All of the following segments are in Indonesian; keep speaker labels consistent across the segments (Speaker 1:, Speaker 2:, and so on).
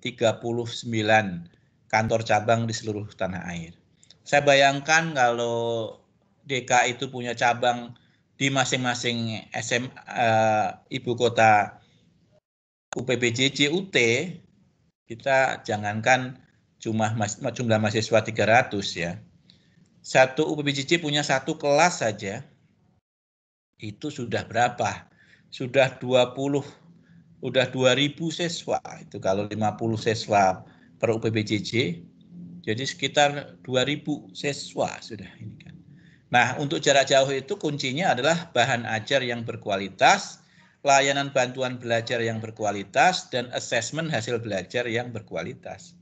Speaker 1: 39 kantor cabang di seluruh tanah air. Saya bayangkan kalau DK itu punya cabang di masing-masing ibu kota UPBJJ UT, kita jangankan jumlah mahasiswa 300 ya. Satu UPBJJ punya satu kelas saja, itu sudah berapa? Sudah 20, udah 2000 siswa. Itu kalau 50 siswa per UPBJJ, jadi sekitar 2000 siswa sudah ini kan. Nah, untuk jarak jauh itu kuncinya adalah bahan ajar yang berkualitas, layanan bantuan belajar yang berkualitas, dan asesmen hasil belajar yang berkualitas.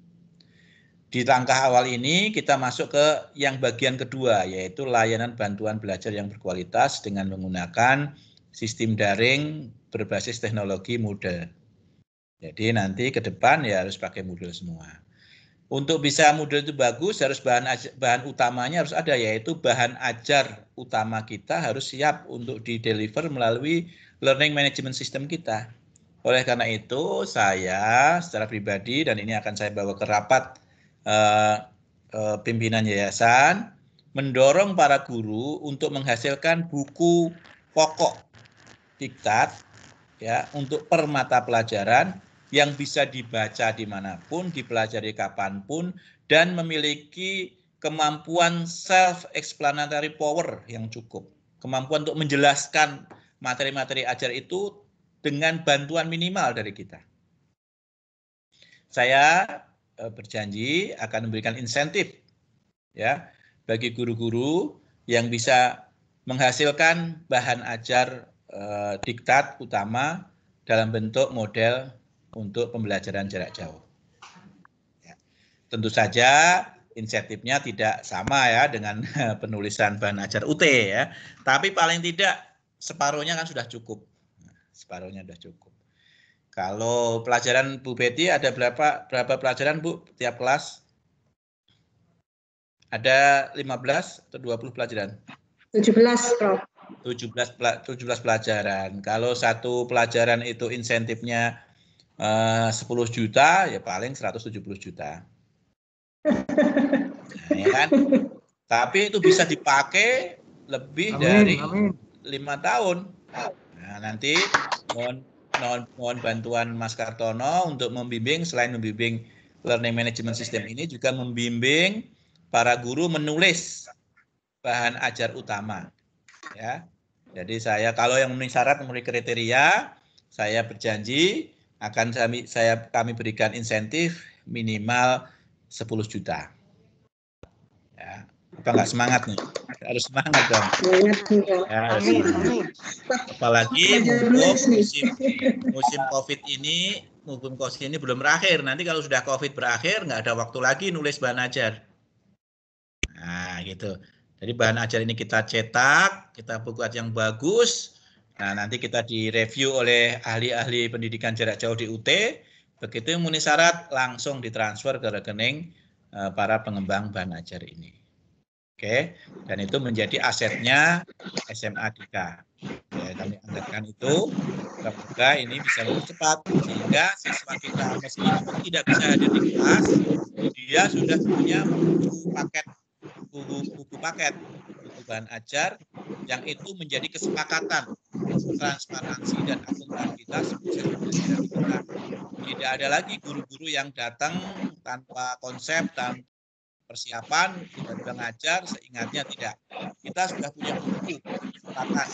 Speaker 1: Di langkah awal ini kita masuk ke yang bagian kedua, yaitu layanan bantuan belajar yang berkualitas dengan menggunakan sistem daring berbasis teknologi Moodle. Jadi nanti ke depan ya harus pakai Moodle semua. Untuk bisa Moodle itu bagus, harus bahan utamanya harus ada, yaitu bahan ajar utama kita harus siap untuk di-deliver melalui learning management system kita. Oleh karena itu, saya secara pribadi, dan ini akan saya bawa ke rapat pimpinan yayasan, mendorong para guru untuk menghasilkan buku pokok diktat ya untuk per mata pelajaran yang bisa dibaca dimanapun, dipelajari kapanpun, dan memiliki kemampuan self-explanatory power yang cukup. Kemampuan untuk menjelaskan materi-materi ajar itu dengan bantuan minimal dari kita. Saya berjanji akan memberikan insentif ya bagi guru-guru yang bisa menghasilkan bahan ajar diktat utama dalam bentuk model untuk pembelajaran jarak jauh. Ya. Tentu saja insentifnya tidak sama ya dengan penulisan bahan ajar UT ya, tapi paling tidak separuhnya kan sudah cukup. Separuhnya sudah cukup. Kalau pelajaran Bu Betty ada berapa pelajaran Bu tiap kelas? Ada 15 atau 20 pelajaran?
Speaker 2: 17, Prof.
Speaker 1: 17 pelajaran. Kalau satu pelajaran itu insentifnya 10 juta, ya paling 170 juta. Nah, ya kan? Tapi itu bisa dipakai lebih dari 5 tahun. Nah, nanti mohon bantuan Mas Kartono untuk membimbing, selain membimbing learning management system ini, juga membimbing para guru menulis bahan ajar utama. Ya, jadi kalau yang memenuhi syarat, memenuhi kriteria, saya berjanji akan kami berikan insentif minimal 10 juta. Ya, apa nggak semangat nih? Harus semangat dong. Ya, harus semangat. Apalagi musim COVID ini, belum berakhir. Nanti kalau sudah COVID berakhir, nggak ada waktu lagi nulis bahan ajar. Nah, gitu. Jadi bahan ajar ini kita cetak, kita buat yang bagus. Nah, nanti kita direview oleh ahli-ahli pendidikan jarak jauh di UT. Begitu memenuhi syarat, langsung ditransfer ke rekening para pengembang bahan ajar ini. Oke, dan itu menjadi asetnya SMA DK. Ya, kami anggarkan itu, semoga ini bisa lebih cepat, sehingga siswa kita meskipun tidak bisa hadir di kelas, dia sudah punya buku paket, buku bahan ajar, yang itu menjadi kesepakatan transparansi dan akuntabilitas proses pembelajaran kita. Tidak ada lagi guru-guru yang datang tanpa konsep, tanpa persiapan, tiba-tiba ngajar, seingatnya tidak. Kita sudah punya buku kesepakatan.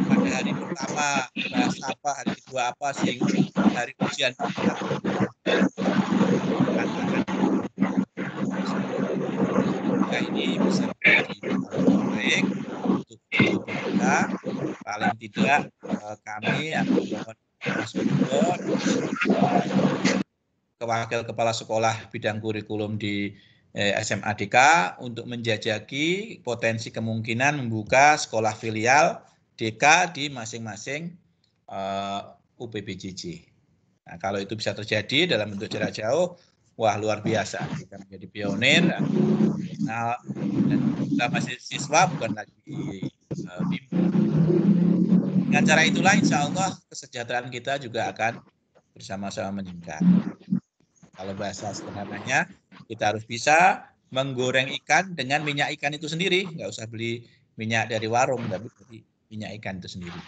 Speaker 1: Pada hari pertama bahas apa, hari kedua apa, sehingga hari ujian kita ini bisa menjadi baik untuk kita. Paling tidak kami akan mohon Mas Gubernur, Wakil Kepala Sekolah Bidang Kurikulum di SMA DK untuk menjajaki potensi kemungkinan membuka sekolah filial DK di masing-masing UPBJJ. Nah, kalau itu bisa terjadi dalam bentuk jarak jauh, wah luar biasa. Kita menjadi pionir. Nah, dan kita masih siswa, bukan lagi bimbing. Dengan cara itulah insya Allah kesejahteraan kita juga akan bersama-sama meningkat. Kalau bahasa sederhananya, kita harus bisa menggoreng ikan dengan minyak ikan itu sendiri. Nggak usah beli minyak dari warung, tapi dari minyak ikan itu sendiri.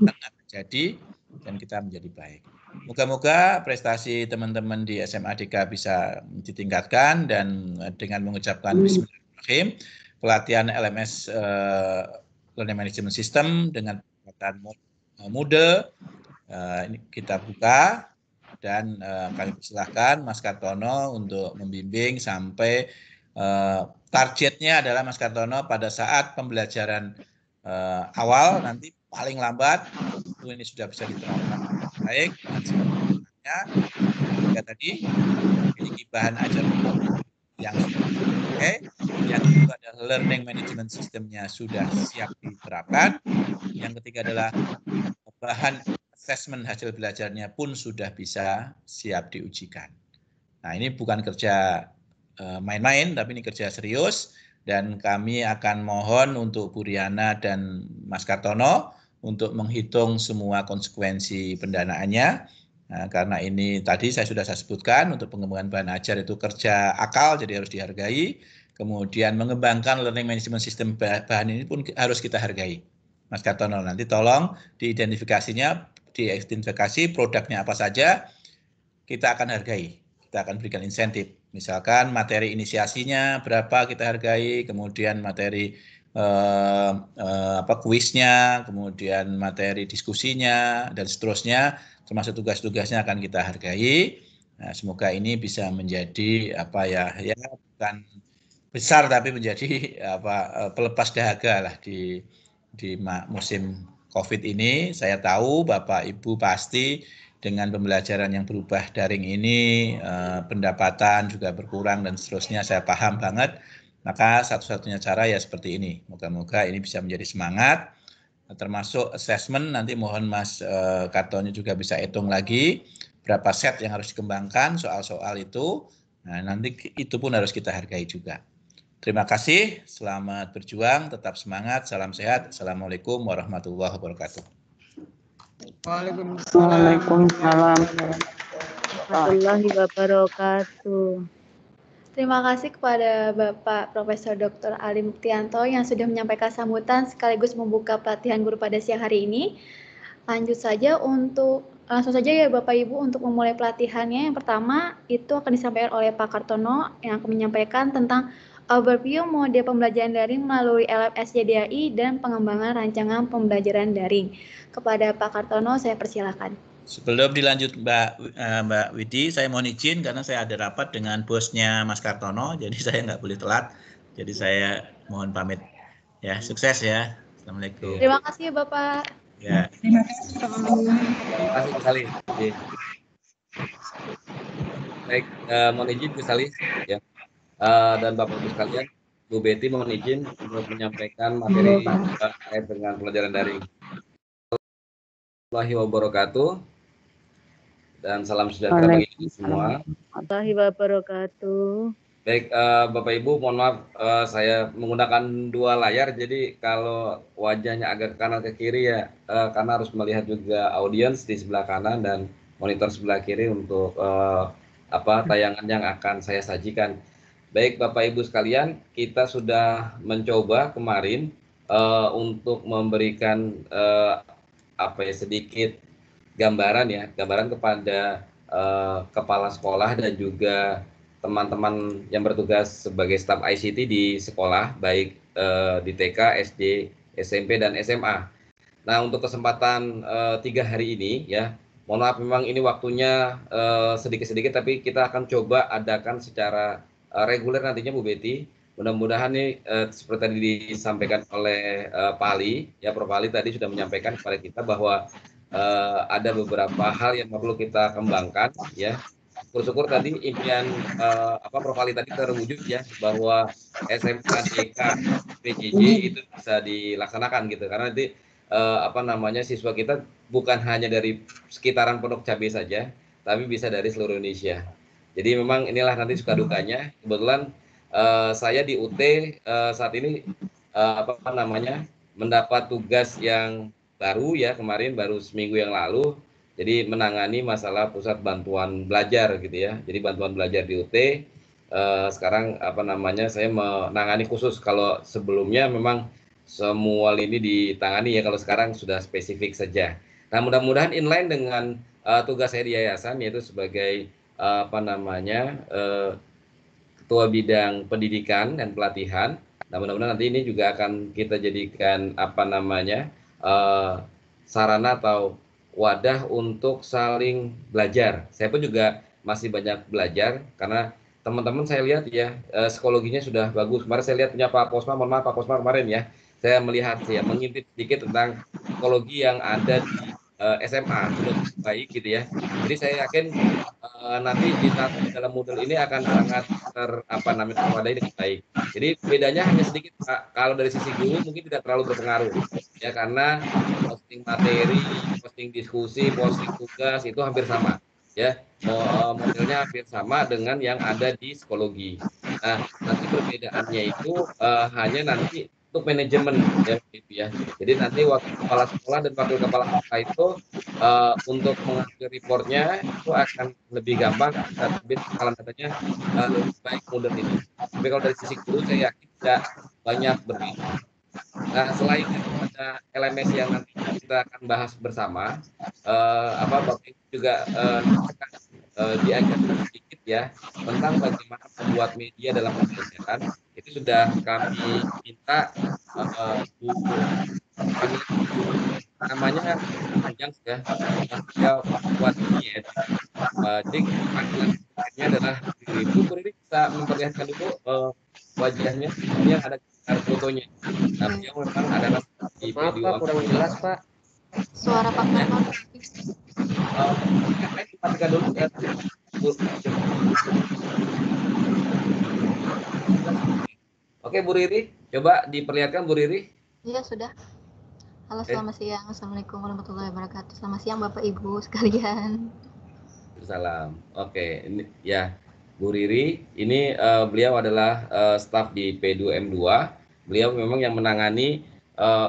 Speaker 1: Akan jadi dan kita menjadi baik. Moga-moga prestasi teman-teman di SMA DK bisa ditingkatkan dan dengan mengucapkan Bismillahirrahmanirrahim, pelatihan LMS Learning Management System dengan pendekatan Moodle ini kita buka. Dan kami persilahkan Mas Kartono untuk membimbing sampai targetnya adalah Mas Kartono pada saat pembelajaran awal nanti paling lambat ini sudah bisa diterapkan baik dengan semuanya. Ya tadi memiliki bahan ajar yang oke. Yang kedua adalah learning management systemnya sudah siap diterapkan. Yang ketiga adalah bahan assessment hasil belajarnya pun sudah bisa siap diujikan. Nah, ini bukan kerja main-main, tapi ini kerja serius. Dan kami akan mohon untuk Bu Riana dan Mas Kartono untuk menghitung semua konsekuensi pendanaannya. Nah, karena ini tadi saya sebutkan, untuk pengembangan bahan ajar itu kerja akal, jadi harus dihargai. Kemudian mengembangkan learning management system bahan ini pun harus kita hargai. Mas Kartono, nanti tolong diidentifikasinya, diidentifikasi produknya apa saja, kita akan hargai, kita akan berikan insentif. Misalkan materi inisiasinya berapa kita hargai, kemudian materi kuisnya, kemudian materi diskusinya, dan seterusnya, termasuk tugas-tugasnya akan kita hargai. Nah, semoga ini bisa menjadi bukan besar tapi menjadi pelepas dahaga lah di musim COVID ini. Saya tahu Bapak Ibu pasti dengan pembelajaran yang berubah daring ini pendapatan juga berkurang dan seterusnya, saya paham banget. Maka satu-satunya cara ya seperti ini. Moga-moga ini bisa menjadi semangat. Termasuk assessment, nanti mohon Mas Kartono juga bisa hitung lagi berapa set yang harus dikembangkan soal-soal itu. Nah, nanti itu pun harus kita hargai juga. Terima kasih, selamat berjuang, tetap semangat, salam sehat. Assalamualaikum warahmatullahi wabarakatuh.
Speaker 3: Waalaikumsalam warahmatullahi wabarakatuh.
Speaker 4: Terima kasih kepada Bapak Profesor Dr. Ali Muktianto yang sudah menyampaikan sambutan sekaligus membuka pelatihan guru pada siang hari ini. Langsung saja ya Bapak Ibu untuk memulai pelatihannya. Yang pertama itu akan disampaikan oleh Pak Kartono yang akan menyampaikan tentang overview mode pembelajaran daring melalui LMS YDAI dan pengembangan rancangan pembelajaran daring. Kepada Pak Kartono saya persilakan.
Speaker 1: Sebelum dilanjut Mbak Widi, saya mohon izin karena saya ada rapat dengan bosnya Mas Kartono, jadi saya nggak boleh telat. Jadi saya mohon pamit. Ya, sukses ya. Assalamualaikum.
Speaker 4: Terima kasih Bapak.
Speaker 1: Ya.
Speaker 2: Terima kasih.
Speaker 5: Terima kasih sekali. Baik, mohon izin sekali ya. Dan Bapak Ibu sekalian, Bu Betty mohon izin untuk menyampaikan materi terkait dengan pelajaran daring. Warahmatullahi wabarakatuh dan salam sejahtera bagi kita semua.
Speaker 3: Warahmatullahi wabarakatuh.
Speaker 5: Baik, Bapak Ibu, mohon maaf saya menggunakan dua layar, jadi kalau wajahnya agak ke kanan ke kiri ya karena harus melihat juga audiens di sebelah kanan dan monitor sebelah kiri untuk tayangan yang akan saya sajikan. Baik Bapak Ibu sekalian, kita sudah mencoba kemarin untuk memberikan sedikit gambaran kepada kepala sekolah dan juga teman-teman yang bertugas sebagai staf ICT di sekolah, baik di TK, SD, SMP, dan SMA. Nah, untuk kesempatan 3 hari ini ya, mohon maaf memang ini waktunya sedikit-sedikit, tapi kita akan coba adakan secara reguler nantinya Bu Betty. Mudah-mudahan nih seperti tadi disampaikan oleh Pak Ali, ya Prof. Ali tadi sudah menyampaikan kepada kita bahwa ada beberapa hal yang perlu kita kembangkan ya. Syukur tadi impian Prof. Ali tadi terwujud ya, bahwa SMA DK PJJ itu bisa dilaksanakan gitu, karena nanti siswa kita bukan hanya dari sekitaran Pondok Cabe saja, tapi bisa dari seluruh Indonesia. Jadi memang inilah nanti suka dukanya. Kebetulan saya di UT saat ini mendapat tugas yang baru ya, kemarin baru seminggu yang lalu, Jadi menangani masalah pusat bantuan belajar gitu ya. Jadi bantuan belajar di UT sekarang apa namanya saya menangani khusus. Kalau sebelumnya memang semua lini ditangani ya, kalau sekarang sudah spesifik saja. Nah, mudah-mudahan inline dengan tugas saya di yayasan, yaitu sebagai apa namanya ketua bidang pendidikan dan pelatihan. Nah, mudah-mudahan nanti ini juga akan kita jadikan apa namanya sarana atau wadah untuk saling belajar. Saya pun juga masih banyak belajar karena teman-teman saya lihat ya psikologinya sudah bagus. Kemarin saya lihat punya Pak Posma, mohon maaf Pak Posma kemarin ya, saya melihat ya mengintip sedikit tentang psikologi yang ada di SMA sudah baik gitu ya. Jadi saya yakin nanti di dalam modul ini akan sangat terwadahi dengan baik. Jadi bedanya hanya sedikit Pak. Kalau dari sisi guru mungkin tidak terlalu berpengaruh ya, karena posting materi, posting diskusi, posting tugas itu hampir sama ya. Modelnya hampir sama dengan yang ada di psikologi. Nah, nanti perbedaannya itu hanya nanti untuk manajemen ya, gitu ya. Jadi nanti wakil kepala sekolah dan wakil kepala sekolah itu untuk mengambil reportnya itu akan lebih gampang, tapi kalau datanya lebih baik model ini. Tapi kalau dari sisi guru saya yakin tidak banyak berbeda. Nah, selain ada LMS yang nanti kita akan bahas bersama, Bapak Ibu juga diajarkan sedikit ya tentang bagaimana membuat media dalam pembelajaran. Itu sudah kami minta namanya panjang ya buat ini ya. Jadi panggilannya adalah Bu Riri bisa memperlihatkan dulu wajahnya, ini yang ada fotonya. Nah, yang memang adalah di
Speaker 6: maaf Pak, kurang jelas Pak.
Speaker 4: Suara Pak Marwan.
Speaker 5: Dimatikan dulu ya. Oke Bu Riri, coba diperlihatkan Bu Riri.
Speaker 4: Iya sudah. Halo, selamat siang. Assalamualaikum warahmatullahi wabarakatuh. Selamat siang Bapak Ibu sekalian.
Speaker 5: Salam. Oke, ini ya Bu Riri, ini beliau adalah staf di P2M2. Beliau memang yang menangani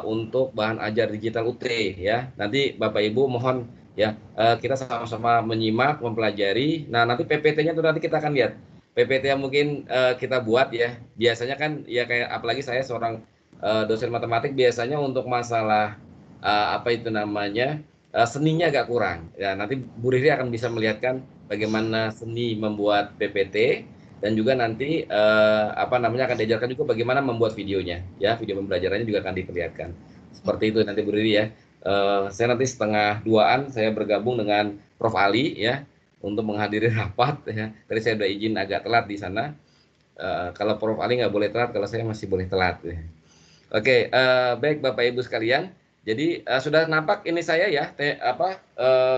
Speaker 5: untuk bahan ajar digital UT ya. Nanti Bapak Ibu mohon ya kita sama-sama menyimak, mempelajari. Nah, nanti PPT-nya tuh nanti kita akan lihat. PPT yang mungkin kita buat ya. Biasanya kan ya kayak apalagi saya seorang dosen matematik, biasanya untuk masalah apa itu namanya seninya agak kurang. Ya, nanti Bu Riri akan bisa melihatkan bagaimana seni membuat PPT dan juga nanti akan diajarkan juga bagaimana membuat videonya. Ya, video pembelajarannya juga akan diperlihatkan. Seperti itu nanti Bu Riri ya. Saya nanti 1:30 saya bergabung dengan Prof Ali ya untuk menghadiri rapat ya. Tadi saya sudah izin agak telat di sana. Kalau Prof Ali nggak boleh telat, kalau saya masih boleh telat. Ya. Oke, baik Bapak Ibu sekalian. Jadi sudah nampak ini saya ya,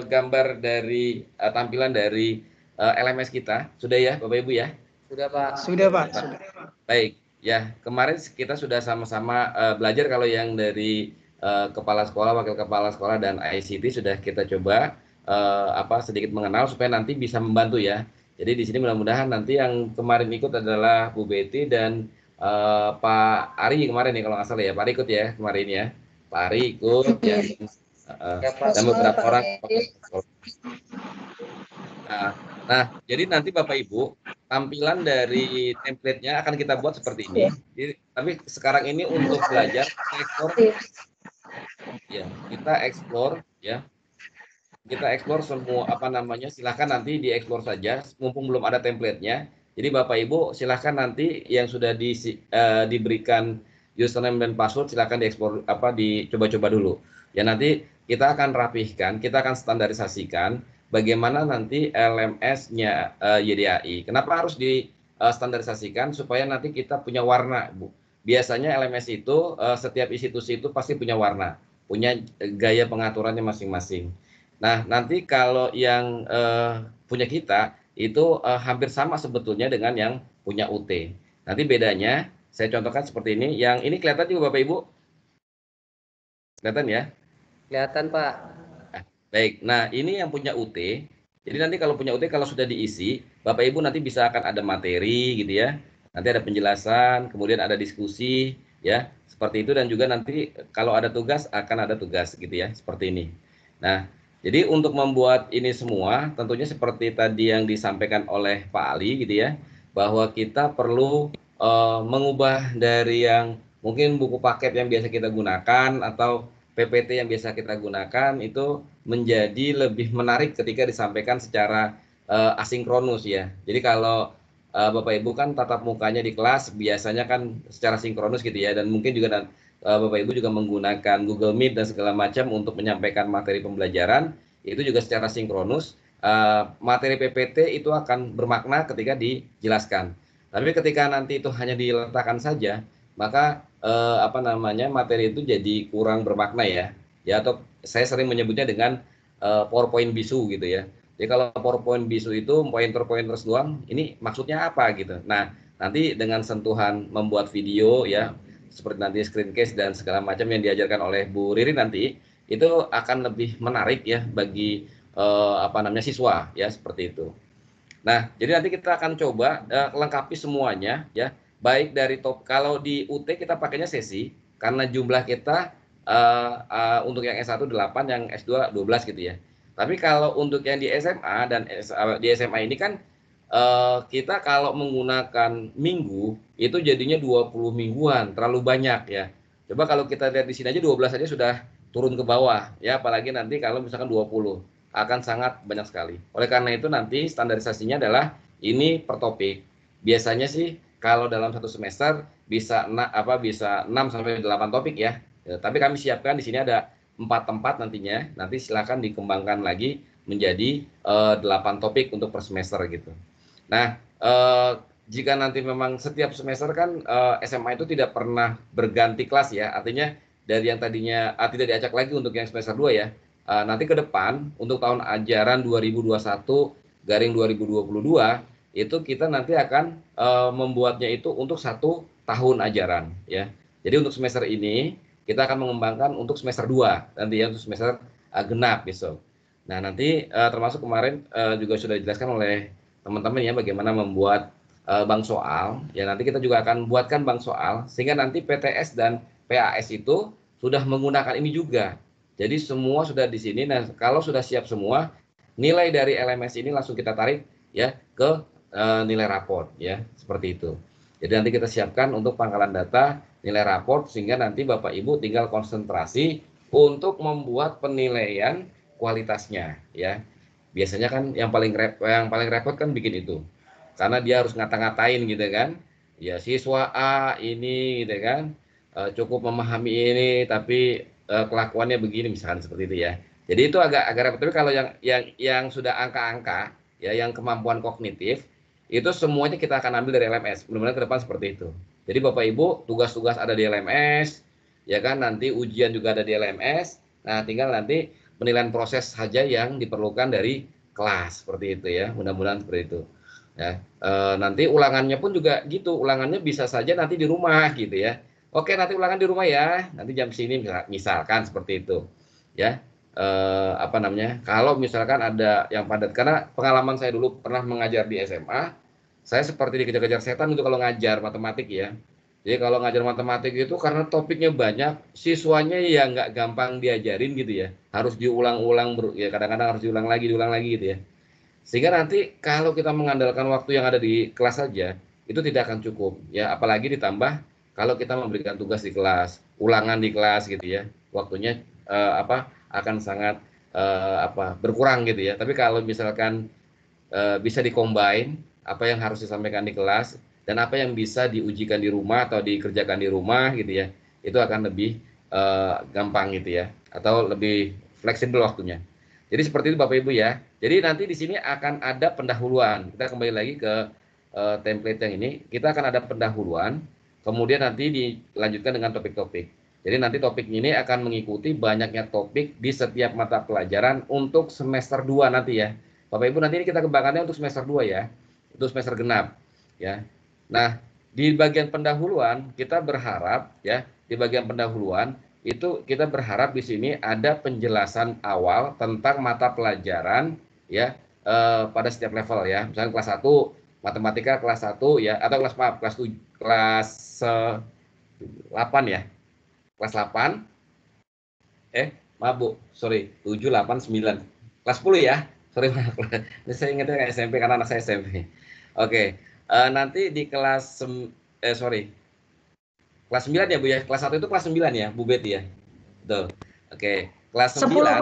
Speaker 5: gambar dari tampilan dari LMS kita. Sudah ya Bapak Ibu ya?
Speaker 6: Sudah Pak.
Speaker 2: Sudah Pak. Sudah.
Speaker 5: Baik, ya kemarin kita sudah sama-sama belajar. Kalau yang dari kepala sekolah, wakil kepala sekolah dan ICT sudah kita coba sedikit mengenal supaya nanti bisa membantu ya. Jadi di sini mudah-mudahan nanti yang kemarin ikut adalah Bu Betty dan Pak Ari kemarin nih kalau nggak salah ya. Pak Ari ikut ya kemarin ya. Pak Ari ikut ya. Dan beberapa orang. Nah, jadi nanti Bapak Ibu tampilan dari template-nya akan kita buat seperti ini. Jadi, tapi sekarang ini untuk belajar kita explore ya. Kita explore semua silahkan nanti dieksplor saja mumpung belum ada template-nya. Jadi Bapak Ibu silahkan nanti yang sudah diberikan username dan password silahkan dieksplor dicoba-coba dulu. Ya nanti kita akan rapihkan, kita akan standarisasikan bagaimana nanti LMS-nya YDAI. Kenapa harus distandarisasikan? Supaya nanti kita punya warna, Bu. Biasanya LMS itu setiap institusi itu pasti punya warna, punya gaya pengaturannya masing-masing. Nah, nanti kalau yang punya kita itu hampir sama sebetulnya dengan yang punya UT. Nanti bedanya, saya contohkan seperti ini. Yang ini kelihatan juga Bapak Ibu? Kelihatan ya?
Speaker 6: Kelihatan Pak.
Speaker 5: Baik, nah ini yang punya UT. Jadi nanti kalau punya UT, kalau sudah diisi, Bapak Ibu nanti bisa akan ada materi gitu ya. Nanti ada penjelasan, kemudian ada diskusi ya. Seperti itu, dan juga nanti kalau ada tugas akan ada tugas gitu ya, seperti ini. Nah, Jadi untuk membuat ini semua, tentunya seperti tadi yang disampaikan oleh Pak Ali gitu ya, bahwa kita perlu mengubah dari yang mungkin buku paket yang biasa kita gunakan atau PPT yang biasa kita gunakan itu menjadi lebih menarik ketika disampaikan secara asinkronus ya. Jadi kalau Bapak Ibu kan tatap mukanya di kelas biasanya kan secara sinkronus gitu ya, dan mungkin juga Bapak Ibu juga menggunakan Google Meet dan segala macam untuk menyampaikan materi pembelajaran, itu juga secara sinkronus. Materi PPT itu akan bermakna ketika dijelaskan. Tapi ketika nanti itu hanya diletakkan saja, maka materi itu jadi kurang bermakna ya. Ya, atau saya sering menyebutnya dengan PowerPoint bisu gitu ya. Jadi kalau PowerPoint bisu itu pointer-pointers doang, ini maksudnya apa gitu. Nah, nanti dengan sentuhan membuat video ya, seperti nanti screencast dan segala macam yang diajarkan oleh Bu Riri nanti, itu akan lebih menarik ya bagi siswa ya, seperti itu. Nah, jadi nanti kita akan coba lengkapi semuanya ya, baik dari kalau di UT kita pakainya sesi karena jumlah kita untuk yang S1 8, yang S2 12 gitu ya. Tapi kalau untuk yang di SMA dan di SMA ini kan kita kalau menggunakan minggu itu jadinya 20 mingguan, terlalu banyak ya. Coba kalau kita lihat di sini aja 12 aja sudah turun ke bawah ya, apalagi nanti kalau misalkan 20 akan sangat banyak sekali. Oleh karena itu nanti standarisasinya adalah ini per topik. Biasanya sih kalau dalam satu semester bisa 6 sampai 8 topik ya. Tapi kami siapkan di sini ada 4 tempat nantinya. Nanti silakan dikembangkan lagi menjadi 8 topik untuk per semester gitu. Nah, jika nanti memang setiap semester kan SMA itu tidak pernah berganti kelas ya. Artinya dari yang tadinya tidak diacak lagi untuk yang semester 2 ya. Nanti ke depan untuk tahun ajaran 2021/2022 itu kita nanti akan membuatnya itu untuk 1 tahun ajaran ya. Jadi untuk semester ini kita akan mengembangkan untuk semester 2 nanti ya, untuk semester genap besok. Nah, nanti termasuk kemarin juga sudah dijelaskan oleh teman-teman ya bagaimana membuat bank soal. Ya, nanti kita juga akan buatkan bank soal sehingga nanti PTS dan PAS itu sudah menggunakan ini juga. Jadi semua sudah di sini. Nah, kalau sudah siap semua, nilai dari LMS ini langsung kita tarik ya ke nilai raport ya, seperti itu. Jadi nanti kita siapkan untuk pangkalan data nilai raport sehingga nanti Bapak Ibu tinggal konsentrasi untuk membuat penilaian kualitasnya ya. Biasanya kan yang paling repot kan bikin itu. Karena dia harus ngata-ngatain gitu kan. Ya, siswa A ini gitu kan cukup memahami ini tapi kelakuannya begini misalkan seperti itu ya. Jadi itu agak repot. Tapi kalau yang sudah angka-angka ya, yang kemampuan kognitif itu semuanya kita akan ambil dari LMS. Mudah-mudahan ke depan seperti itu. Jadi Bapak Ibu tugas-tugas ada di LMS ya kan, nanti ujian juga ada di LMS. Nah, tinggal nanti penilaian proses saja yang diperlukan dari kelas seperti itu ya. Mudah-mudahan seperti itu. Ya, nanti ulangannya pun juga gitu. Ulangannya bisa saja nanti di rumah gitu ya. Oke, nanti ulangan di rumah ya. Nanti jam sini misalkan seperti itu. Ya. Kalau misalkan ada yang padat, karena pengalaman saya dulu pernah mengajar di SMA, saya seperti dikejar-kejar setan untuk kalau ngajar matematik ya. Jadi kalau ngajar matematik itu karena topiknya banyak, siswanya ya nggak gampang diajarin gitu ya. Harus diulang-ulang, ya kadang-kadang harus diulang lagi gitu ya. Sehingga nanti kalau kita mengandalkan waktu yang ada di kelas saja, itu tidak akan cukup ya, apalagi ditambah kalau kita memberikan tugas di kelas, ulangan di kelas gitu ya. Waktunya akan sangat berkurang gitu ya. Tapi kalau misalkan bisa dikombin apa yang harus disampaikan di kelas dan apa yang bisa diujikan di rumah atau dikerjakan di rumah gitu ya, itu akan lebih gampang gitu ya, atau lebih fleksibel waktunya. Jadi seperti itu Bapak Ibu ya. Jadi nanti di sini akan ada pendahuluan. Kita kembali lagi ke template yang ini. Kita akan ada pendahuluan, kemudian nanti dilanjutkan dengan topik-topik. Jadi nanti topik ini akan mengikuti banyaknya topik di setiap mata pelajaran untuk semester 2 nanti ya. Bapak Ibu, nanti ini kita kembangkannya untuk semester 2 ya. Untuk semester genap ya. Nah, di bagian pendahuluan kita berharap ya, di bagian pendahuluan itu kita berharap di sini ada penjelasan awal tentang mata pelajaran ya pada setiap level ya. Misalnya kelas 1 matematika kelas 1 ya, atau kelas 8 ya. Kelas 8 maaf Bu, sorry, 7, 8, 9. kelas 10 ya. Sorry, maaf. Ini saya ingatnya kayak SMP karena anak saya SMP. Oke, nanti di kelas kelas 9 ya Bu ya. Kelas 1 itu kelas 9 ya, Bu Betty ya. Betul. Oke, kelas 9
Speaker 2: 10, Pak.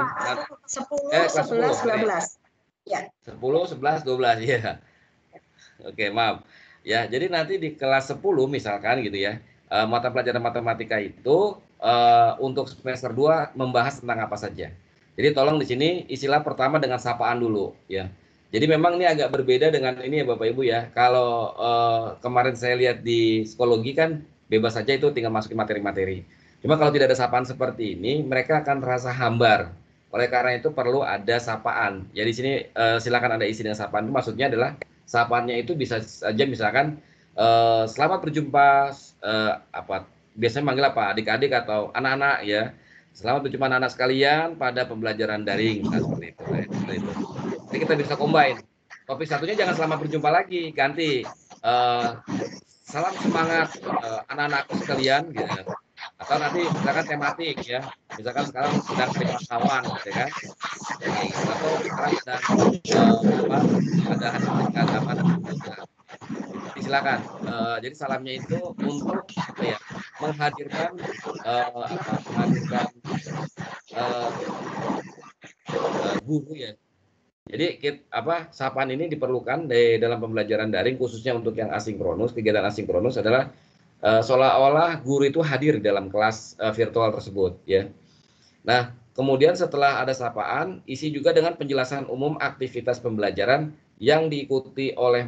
Speaker 2: 10,
Speaker 5: kelas
Speaker 2: 11,
Speaker 5: 10.
Speaker 2: 12. Ya.
Speaker 5: 10, 11, 12 ya. Oke, maaf. Ya, jadi nanti di kelas 10 misalkan gitu ya. Mata pelajaran matematika itu untuk semester 2 membahas tentang apa saja. Jadi tolong di sini istilah pertama dengan sapaan dulu ya. Jadi memang ini agak berbeda dengan ini ya Bapak Ibu ya. Kalau kemarin saya lihat di psikologi kan bebas saja itu tinggal masukin materi-materi. Cuma kalau tidak ada sapaan seperti ini, mereka akan terasa hambar. Oleh karena itu perlu ada sapaan. Ya di sini silakan ada isi dengan sapaan itu maksudnya adalah sapaannya itu bisa saja misalkan selamat berjumpa biasanya manggil apa adik-adik atau anak-anak ya. Selamat berjumpa anak-anak sekalian pada pembelajaran daring. Nah, seperti itu. Seperti itu. Jadi kita bisa combine. Topik satunya jangan selamat berjumpa lagi, ganti salam semangat anak-anakku sekalian gitu. Atau nanti misalkan tematik ya. Misalkan sekarang sedang hari pahlawan gitu kan. Atau sekarang sedang ada hari keagamaan dan sebagainya. Silakan. Jadi salamnya itu untuk apa ya? Menghadirkan guru ya. Jadi sapaan ini diperlukan dalam pembelajaran daring khususnya untuk yang asinkronus. Kegiatan asinkronus adalah seolah-olah guru itu hadir dalam kelas virtual tersebut ya. Nah, kemudian setelah ada sapaan, isi juga dengan penjelasan umum aktivitas pembelajaran yang diikuti oleh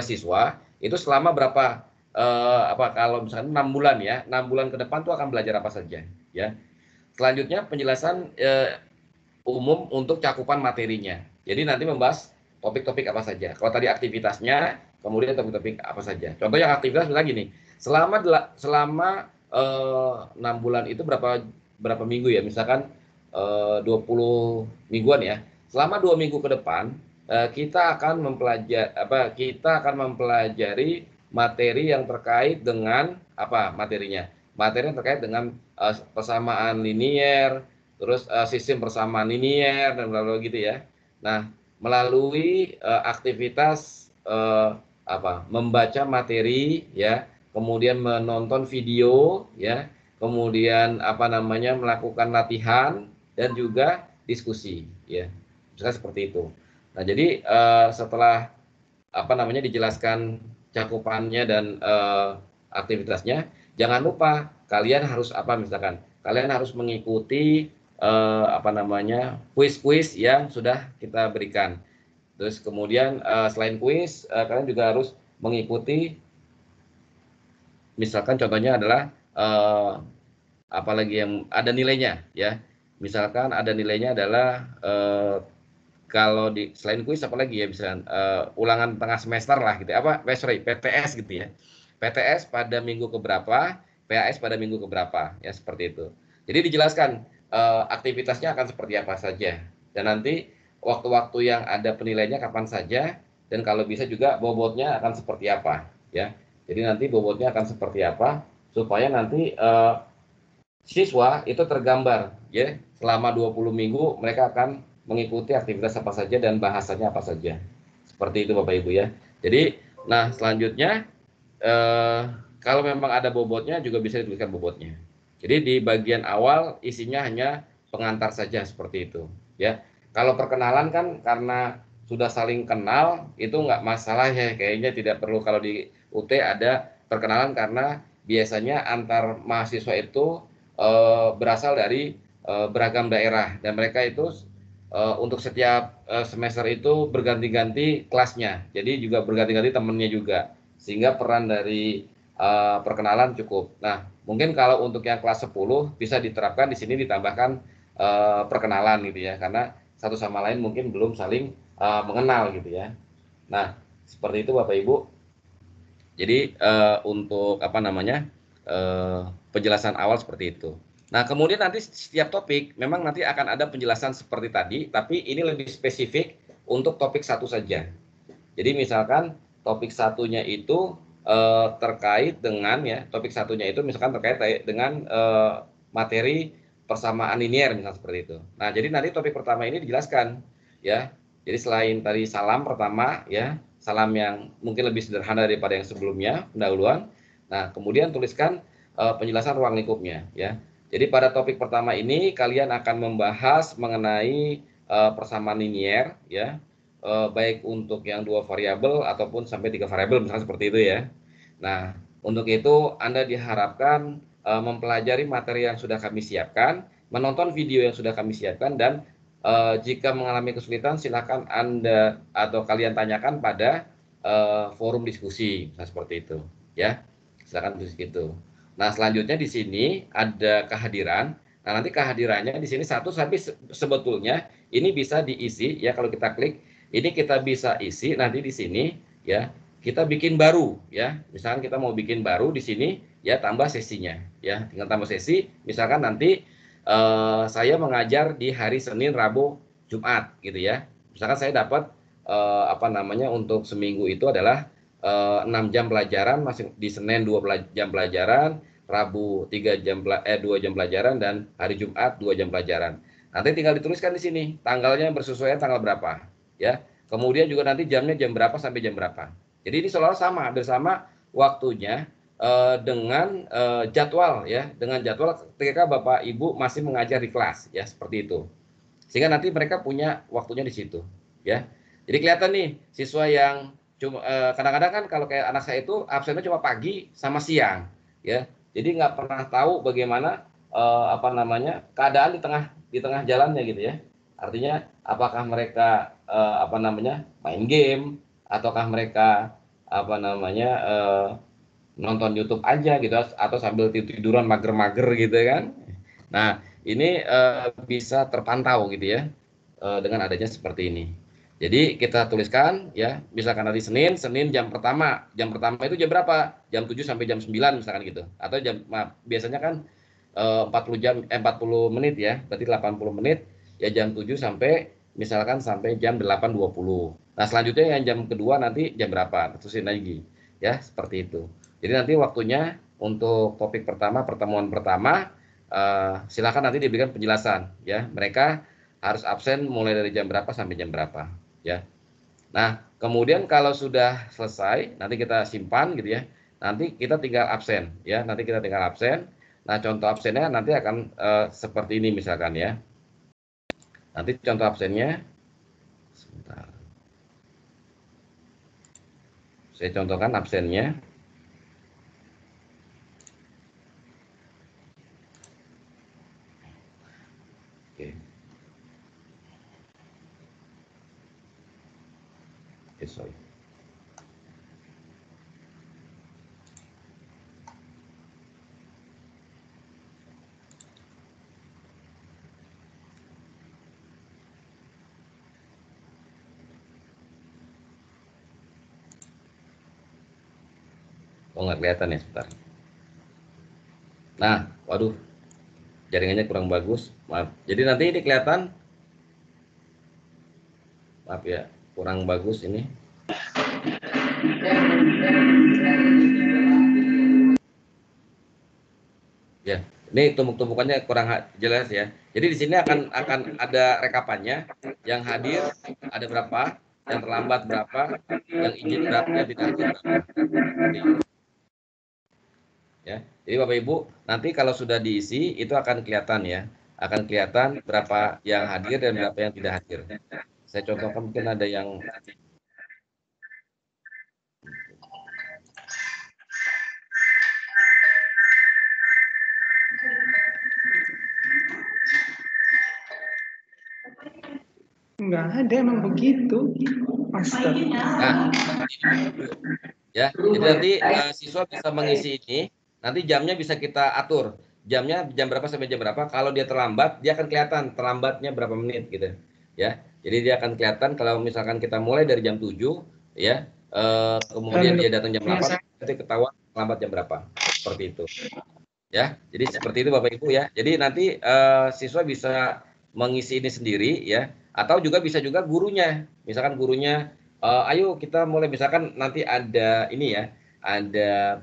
Speaker 5: siswa itu selama berapa kalau misalnya 6 bulan ya, 6 bulan ke depan tuh akan belajar apa saja ya. Selanjutnya penjelasan umum untuk cakupan materinya. Jadi nanti membahas topik-topik apa saja. Kalau tadi aktivitasnya, kemudian topik-topik apa saja. Contoh yang aktivitas lagi nih. Selama 6 bulan itu berapa minggu ya? Misalkan 20 mingguan ya. Selama 2 minggu ke depan kita akan mempelajari materi yang terkait dengan apa materinya? Materi yang terkait dengan persamaan linier, terus sistem persamaan linier dan lalu gitu ya. Nah, melalui aktivitas membaca materi ya, kemudian menonton video ya, kemudian melakukan latihan dan juga diskusi ya. Misalnya seperti itu. Nah, jadi setelah dijelaskan cakupannya dan aktivitasnya, jangan lupa kalian harus kalian harus mengikuti kuis-kuis yang sudah kita berikan. Terus kemudian selain kuis, kalian juga harus mengikuti, misalkan contohnya adalah apalagi yang ada nilainya ya. Misalkan ada nilainya adalah kalau selain kuis apalagi ya, misalkan ulangan tengah semester lah gitu. PTS gitu ya. PTS pada minggu keberapa, PAS pada minggu keberapa ya, seperti itu. Jadi dijelaskan aktivitasnya akan seperti apa saja, dan nanti waktu-waktu yang ada penilaiannya kapan saja, dan kalau bisa juga bobotnya akan seperti apa ya. Jadi nanti bobotnya akan seperti apa supaya nanti siswa itu tergambar ya, selama 20 minggu mereka akan mengikuti aktivitas apa saja dan bahasanya apa saja. Seperti itu Bapak Ibu ya. Jadi selanjutnya kalau memang ada bobotnya juga bisa dituliskan bobotnya. Jadi di bagian awal isinya hanya pengantar saja seperti itu ya. Kalau perkenalan kan karena sudah saling kenal itu nggak masalah ya, kayaknya tidak perlu. Kalau di UT ada perkenalan karena biasanya antar mahasiswa itu berasal dari beragam daerah, dan mereka itu untuk setiap semester itu berganti-ganti kelasnya, jadi juga berganti-ganti temennya juga, sehingga peran dari perkenalan cukup. Nah, mungkin kalau untuk yang kelas 10 bisa diterapkan di sini, ditambahkan perkenalan gitu ya, karena satu sama lain mungkin belum saling mengenal gitu ya. Nah, seperti itu Bapak Ibu. Jadi untuk penjelasan awal seperti itu. Nah, kemudian nanti setiap topik memang nanti akan ada penjelasan seperti tadi, tapi ini lebih spesifik untuk topik satu saja. Jadi misalkan topik satunya itu terkait dengan ya, topik satunya itu misalkan terkait dengan materi persamaan linier misalnya seperti itu. Nah, jadi nanti topik pertama ini dijelaskan ya. Jadi selain tadi salam pertama ya, salam yang mungkin lebih sederhana daripada yang sebelumnya, pendahuluan. Nah, kemudian tuliskan penjelasan ruang lingkupnya ya. Jadi pada topik pertama ini kalian akan membahas mengenai persamaan linier ya, baik untuk yang 2 variabel ataupun sampai 3 variabel misalnya seperti itu ya. Nah, untuk itu Anda diharapkan mempelajari materi yang sudah kami siapkan, menonton video yang sudah kami siapkan, dan jika mengalami kesulitan silakan Anda atau kalian tanyakan pada forum diskusi, misalnya seperti itu ya. Silakan diskusi itu. Nah, selanjutnya di sini ada kehadiran. Nah, nanti kehadirannya di sini 1, tapi sebetulnya ini bisa diisi ya, kalau kita klik ini kita bisa isi nanti di sini ya. Kita bikin baru ya. Misalkan kita mau bikin baru di sini ya, tambah sesinya ya. Tinggal tambah sesi. Misalkan nanti saya mengajar di hari Senin, Rabu, Jumat gitu ya. Misalkan saya dapat untuk seminggu itu adalah 6 jam pelajaran, masih di Senin 2 jam pelajaran, Rabu 2 jam pelajaran, dan hari Jumat 2 jam pelajaran. Nanti tinggal dituliskan di sini tanggalnya bersesuaian tanggal berapa ya. Kemudian juga nanti jamnya jam berapa sampai jam berapa. Jadi ini seolah sama, hampir sama waktunya dengan jadwal ya, dengan jadwal ketika Bapak Ibu masih mengajar di kelas ya, seperti itu. Sehingga nanti mereka punya waktunya di situ ya. Jadi kelihatan nih siswa yang cuma kadang-kadang kan kalau kayak anak saya itu absennya cuma pagi sama siang ya. Jadi nggak pernah tahu bagaimana keadaan di tengah jalannya gitu ya. Artinya apakah mereka main game, ataukah mereka nonton YouTube aja gitu, atau sambil tiduran mager-mager gitu kan. Nah, ini bisa terpantau gitu ya dengan adanya seperti ini. Jadi kita tuliskan ya, misalkan hari Senin jam pertama itu jam berapa? Jam 7 sampai jam 9 misalkan gitu. Atau biasanya kan 40 menit ya, berarti 80 menit ya, jam 7 sampai jam 8.20. Nah, selanjutnya yang jam kedua nanti jam berapa? Terusin lagi ya, seperti itu. Jadi nanti waktunya untuk topik pertama, pertemuan pertama, silakan nanti diberikan penjelasan ya. Mereka harus absen mulai dari jam berapa sampai jam berapa ya. Nah, kemudian kalau sudah selesai nanti kita simpan gitu ya. Nanti kita tinggal absen ya. Nanti kita tinggal absen. Nah, contoh absennya nanti akan seperti ini misalkan ya. Nanti contoh absennya sebentar. Saya contohkan absennya. Sorry. Oh, nggak kelihatan ya, sebentar. Nah, waduh, jaringannya kurang bagus, maaf. Jadi nanti ini kelihatan, maaf ya, kurang bagus ini. Ya, ini tumpuk-tumpukannya kurang jelas ya. Jadi di sini akan ada rekapannya, yang hadir ada berapa, yang terlambat berapa, yang izin berapa, yang tidak izin berapa. Ya, jadi Bapak Ibu nanti kalau sudah diisi itu akan kelihatan ya, akan kelihatan berapa yang hadir dan berapa yang tidak hadir. Saya contohkan, mungkin ada yang
Speaker 7: nggak ada, emang begitu.
Speaker 5: Nah, ya, jadi nanti siswa bisa mengisi ini, nanti jamnya bisa kita atur. Jamnya jam berapa sampai jam berapa. Kalau dia terlambat, dia akan kelihatan terlambatnya berapa menit gitu. Ya. Jadi dia akan kelihatan kalau misalkan kita mulai dari jam 7 ya, kemudian dia datang jam 8, nanti ketahuan terlambat jam berapa. Seperti itu. Ya. Jadi seperti itu Bapak Ibu ya. Jadi nanti siswa bisa mengisi ini sendiri ya, atau bisa juga gurunya. Misalkan gurunya ayo kita mulai, misalkan nanti ada ini ya, ada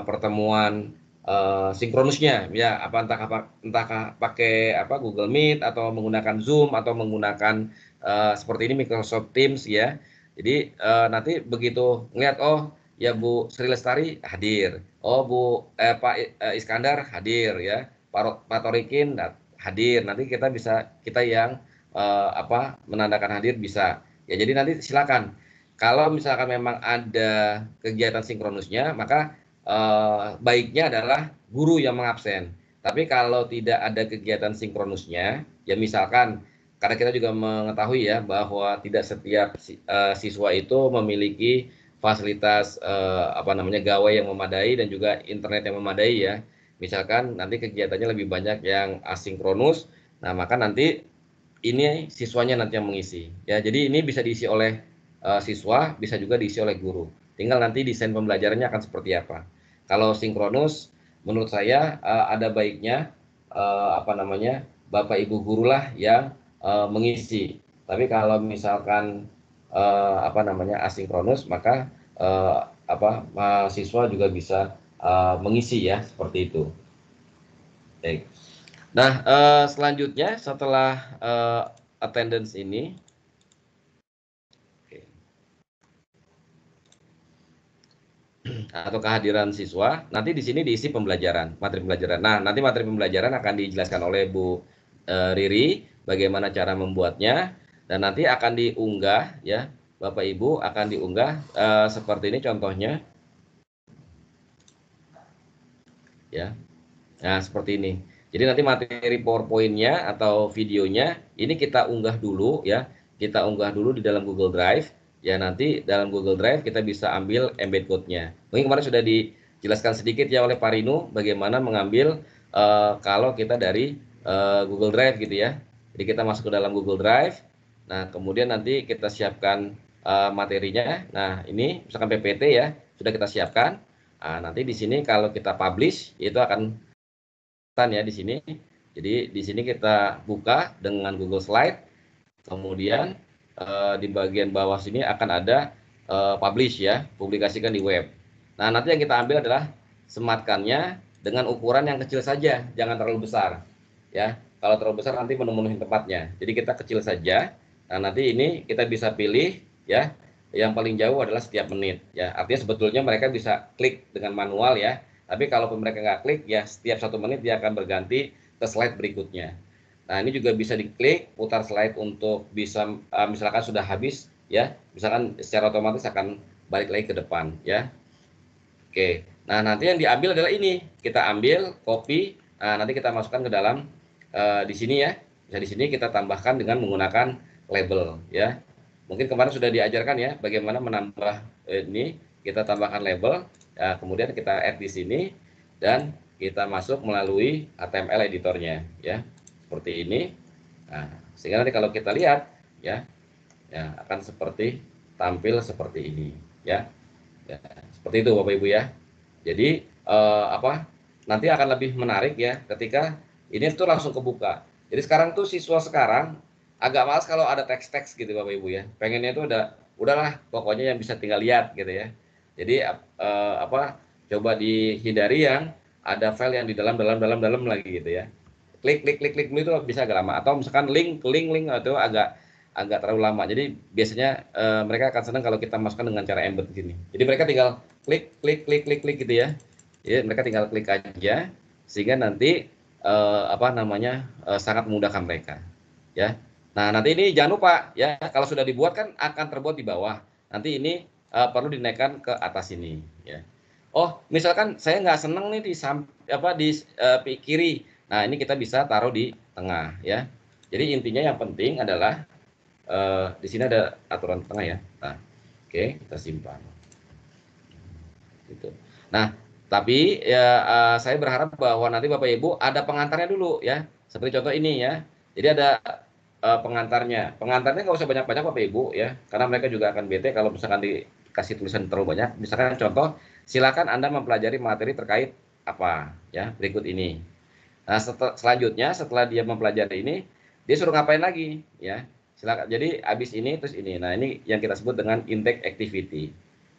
Speaker 5: pertemuan sinkronusnya ya, entah pakai Google Meet atau menggunakan Zoom atau menggunakan seperti ini Microsoft Teams ya. Jadi nanti begitu ngeliat, oh ya Bu Sri Lestari hadir, oh Pak Iskandar hadir ya, Pak Torikin hadir, nanti kita yang menandakan hadir bisa ya. Jadi nanti silakan, kalau misalkan memang ada kegiatan sinkronusnya, maka baiknya adalah guru yang mengabsen. Tapi kalau tidak ada kegiatan sinkronusnya, ya misalkan karena kita juga mengetahui ya bahwa tidak setiap siswa itu memiliki fasilitas gawai yang memadai dan juga internet yang memadai ya. Misalkan nanti kegiatannya lebih banyak yang asinkronus, nah maka nanti ini siswanya nanti yang mengisi ya. Jadi ini bisa diisi oleh siswa, bisa juga diisi oleh guru. Tinggal nanti desain pembelajarannya akan seperti apa. Kalau sinkronus, menurut saya ada baiknya Bapak Ibu guru lah yang mengisi. Tapi kalau misalkan asinkronus, maka mahasiswa juga bisa mengisi ya, seperti itu. Baik. Nah, selanjutnya setelah attendance ini, atau kehadiran siswa, nanti di sini diisi pembelajaran, materi pembelajaran. Nah, nanti materi pembelajaran akan dijelaskan oleh Bu Riri bagaimana cara membuatnya, dan nanti akan diunggah ya, Bapak Ibu akan diunggah seperti ini contohnya. Ya. Nah, seperti ini. Jadi nanti materi PowerPoint-nya atau videonya ini kita unggah dulu ya. Kita unggah dulu di dalam Google Drive. Ya, nanti dalam Google Drive kita bisa ambil embed code-nya. Mungkin kemarin sudah dijelaskan sedikit ya oleh Pak Rinu bagaimana mengambil kalau kita dari Google Drive gitu ya. Jadi kita masuk ke dalam Google Drive. Nah, kemudian nanti kita siapkan materinya. Nah, ini misalkan PPT ya, sudah kita siapkan. Nah, nanti di sini kalau kita publish itu akan ya di sini. Jadi di sini kita buka dengan Google Slide. Kemudian di bagian bawah sini akan ada publish ya, publikasikan di web. Nah, nanti yang kita ambil adalah sematkannya dengan ukuran yang kecil saja, jangan terlalu besar. Ya, kalau terlalu besar nanti memenuhi tempatnya. Jadi kita kecil saja. Nah, nanti ini kita bisa pilih ya, yang paling jauh adalah setiap menit. Ya, artinya sebetulnya mereka bisa klik dengan manual ya. Tapi kalau mereka nggak klik ya, setiap 1 menit dia akan berganti ke slide berikutnya. Nah, ini juga bisa diklik, putar slide untuk bisa misalkan sudah habis ya, misalkan secara otomatis akan balik lagi ke depan ya. Oke. Nah, nanti yang diambil adalah ini. Kita ambil, copy, nanti kita masukkan ke dalam di sini ya. Bisa di sini kita tambahkan dengan menggunakan label ya. Mungkin kemarin sudah diajarkan ya bagaimana menambah ini, kita tambahkan label, ya, kemudian kita add di sini dan kita masuk melalui HTML editornya ya. Seperti ini. Nah, sehingga nanti kalau kita lihat ya akan tampil seperti ini ya. Ya, seperti itu Bapak Ibu ya. Jadi nanti akan lebih menarik ya ketika ini tuh langsung kebuka. Jadi sekarang tuh siswa sekarang agak malas kalau ada teks-teks gitu Bapak Ibu ya. Pengennya itu udahlah pokoknya yang bisa tinggal lihat gitu ya. Jadi coba dihindari yang ada file yang di dalam lagi gitu ya. Klik itu bisa agak lama, atau misalkan link atau agak terlalu lama. Jadi biasanya mereka akan senang kalau kita masukkan dengan cara embed gini. Jadi mereka tinggal klik gitu ya. Jadi mereka tinggal klik aja sehingga nanti sangat memudahkan mereka. Ya. Nah, nanti ini jangan lupa ya, kalau sudah dibuat kan akan terbuat di bawah. Nanti ini perlu dinaikkan ke atas ini ya. Oh, misalkan saya nggak seneng nih di kiri. Nah, ini kita bisa taruh di tengah ya. Jadi intinya yang penting adalah di sini ada aturan tengah ya. Nah, oke, kita simpan. Gitu. Nah, tapi ya saya berharap bahwa nanti Bapak Ibu ada pengantarnya dulu ya. Seperti contoh ini ya. Jadi ada pengantarnya. Pengantarnya nggak usah banyak-banyak Bapak Ibu ya. Karena mereka juga akan bete kalau misalkan dikasih tulisan terlalu banyak. Misalkan contoh, silakan Anda mempelajari materi terkait apa ya, berikut ini. Nah, selanjutnya setelah dia mempelajari ini, dia suruh ngapain lagi ya. Silakan. Jadi habis ini terus ini. Nah, ini yang kita sebut dengan intake activity.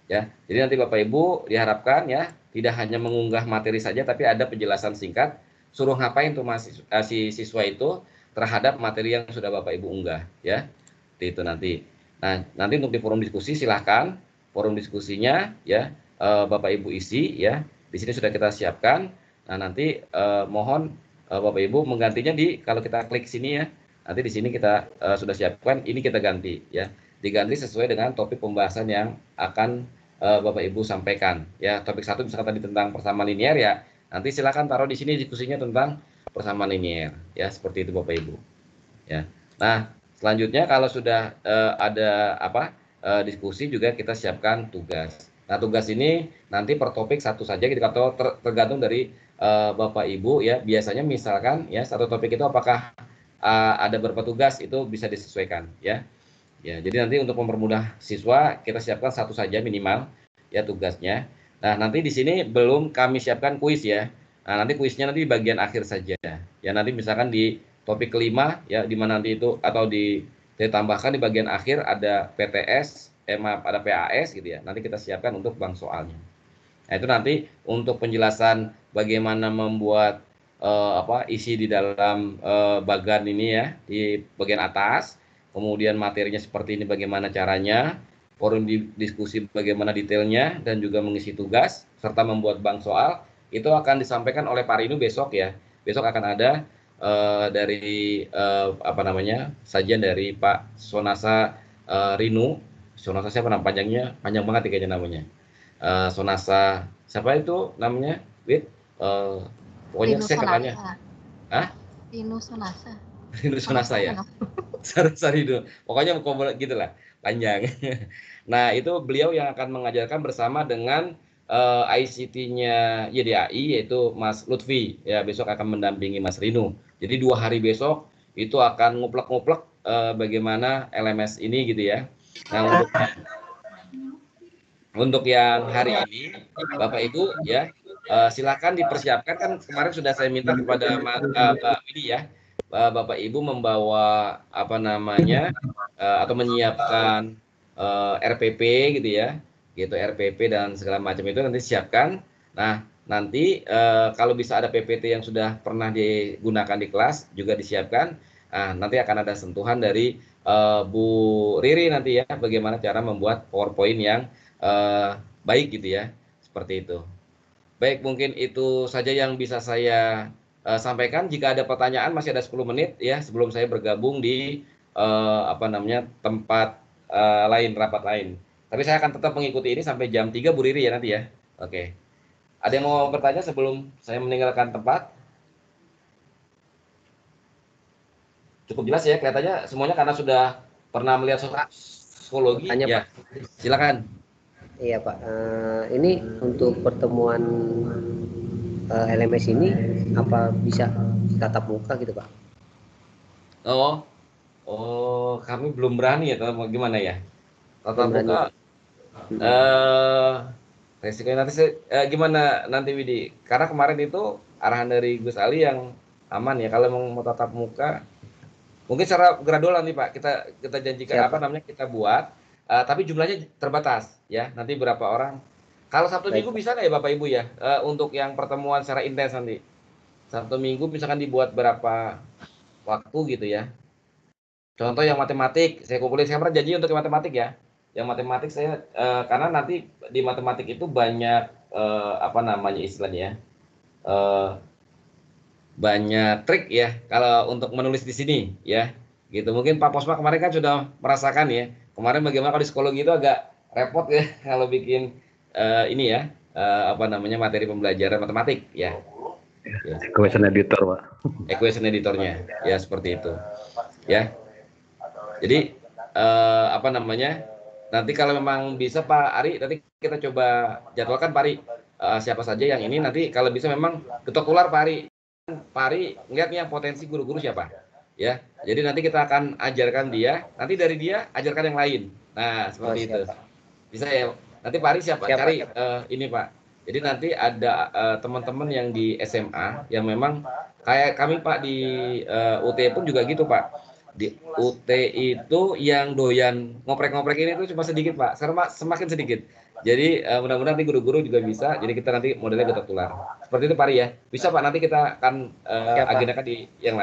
Speaker 5: ya. Jadi nanti Bapak Ibu diharapkan ya tidak hanya mengunggah materi saja, tapi ada penjelasan singkat suruh ngapain tuh si siswa itu terhadap materi yang sudah Bapak Ibu unggah ya. Itu nanti. Nah, nanti untuk di forum diskusi silahkan forum diskusinya ya Bapak Ibu isi ya. Di sini sudah kita siapkan. Nah, nanti mohon Bapak Ibu menggantinya kalau kita klik sini ya. Nanti di sini kita sudah siapkan, ini kita ganti ya. Diganti sesuai dengan topik pembahasan yang akan Bapak Ibu sampaikan ya. Topik 1 misalkan tadi tentang persamaan linear ya. Nanti silakan taruh di sini diskusinya tentang persamaan linear ya, seperti itu Bapak Ibu. Ya. Nah, selanjutnya kalau sudah ada diskusi juga kita siapkan tugas. Nah, tugas ini nanti per topik satu saja kita tergantung dari Bapak Ibu ya. Biasanya misalkan ya satu topik itu apakah ada berapa tugas itu bisa disesuaikan ya. Ya, jadi nanti untuk mempermudah siswa kita siapkan satu saja minimal ya tugasnya. Nah, nanti di sini belum kami siapkan kuis ya. Nah, nanti kuisnya nanti di bagian akhir saja. Ya, nanti misalkan di topik kelima ya di mana nanti itu atau ditambahkan di bagian akhir ada PTS, ada PAS gitu ya. Nanti kita siapkan untuk bank soalnya. Nah, itu nanti untuk penjelasan bagaimana membuat isi di dalam bagan ini ya di bagian atas. Kemudian materinya seperti ini bagaimana caranya, forum diskusi bagaimana detailnya, dan juga mengisi tugas, serta membuat bank soal, itu akan disampaikan oleh Pak Rinu besok ya. Besok akan ada dari sajian dari Pak Sonasa Rinu. Sonasa siapa nama panjangnya? Panjang banget kayaknya namanya. Sonasa, siapa itu namanya? Pokoknya saya kenalnya. Hah?
Speaker 2: Rinu Sonasa.
Speaker 5: Rinu Sonasa ya. Sarido. Pokoknya gitulah, panjang. Nah, itu beliau yang akan mengajarkan bersama dengan ICT-nya YDAI yaitu Mas Lutfi ya, besok akan mendampingi Mas Rinu. Jadi 2 hari besok itu akan nguplek-nguplek bagaimana LMS ini gitu ya. Nah, untuk yang hari ini Bapak Ibu ya silakan dipersiapkan, kan kemarin sudah saya minta kepada Mbak Widi ya. Bapak Ibu membawa atau menyiapkan RPP gitu ya, gitu RPP dan segala macam itu nanti siapkan. Nah, nanti kalau bisa ada PPT yang sudah pernah digunakan di kelas juga disiapkan. Nah, nanti akan ada sentuhan dari Bu Riri nanti ya, bagaimana cara membuat PowerPoint yang baik gitu ya, seperti itu. Baik, mungkin itu saja yang bisa saya sampaikan. Jika ada pertanyaan masih ada 10 menit ya sebelum saya bergabung di tempat lain, rapat lain. Tapi saya akan tetap mengikuti ini sampai jam 3 Bu Riri ya nanti ya. Oke. Ada yang mau bertanya sebelum saya meninggalkan tempat? Cukup jelas ya kelihatannya semuanya karena sudah pernah melihat psikologi.
Speaker 6: Tanya,
Speaker 5: ya. Pak. Silakan.
Speaker 6: Iya Pak, ini untuk pertemuan LMS ini apa bisa tatap muka gitu Pak?
Speaker 5: Oh, kami belum berani ya, atau gimana ya? Tatap muka. Resikonya nanti gimana nanti Widi? Karena kemarin itu arahan dari Gus Ali yang aman ya. Kalau mau tatap muka, mungkin secara gradual nanti Pak kita janjikan kita buat. Tapi jumlahnya terbatas ya, nanti berapa orang. Kalau Sabtu Minggu bisa nggak ya Bapak Ibu ya, untuk yang pertemuan secara intens nanti Sabtu Minggu misalkan dibuat berapa waktu gitu ya. Contoh yang matematik saya kumpulin, saya pernah janji untuk yang matematik ya. Yang matematik saya karena nanti di matematik itu banyak istilahnya banyak trik ya kalau untuk menulis di sini ya gitu. Mungkin Pak Posma kemarin kan sudah merasakan ya. Kemarin bagaimana kalau di psikologi itu agak repot ya kalau bikin materi pembelajaran matematik ya.
Speaker 8: Equation editor Pak.
Speaker 5: Equation editornya ya seperti itu ya. Jadi nanti kalau memang bisa Pak Ari nanti kita coba jadwalkan Pak Ari siapa saja yang ini nanti kalau bisa memang ketok ular Pak Ari ngeliat nih yang potensi guru-guru siapa. Ya, jadi nanti kita akan ajarkan dia, nanti dari dia ajarkan yang lain. Nah, seperti itu. Bisa ya. Nanti Pak Ari siapa? Cari ini Pak. Jadi nanti ada teman-teman yang di SMA yang memang kayak kami Pak di UT pun juga gitu Pak. Di UT itu yang doyan ngoprek-ngoprek ini tuh cuma sedikit Pak, sekarang semakin sedikit. Jadi mudah-mudahan nanti guru-guru juga bisa, jadi kita nanti modelnya gotong tular. Seperti itu Pak Ari ya. Bisa Pak, nanti kita akan agendakan di yang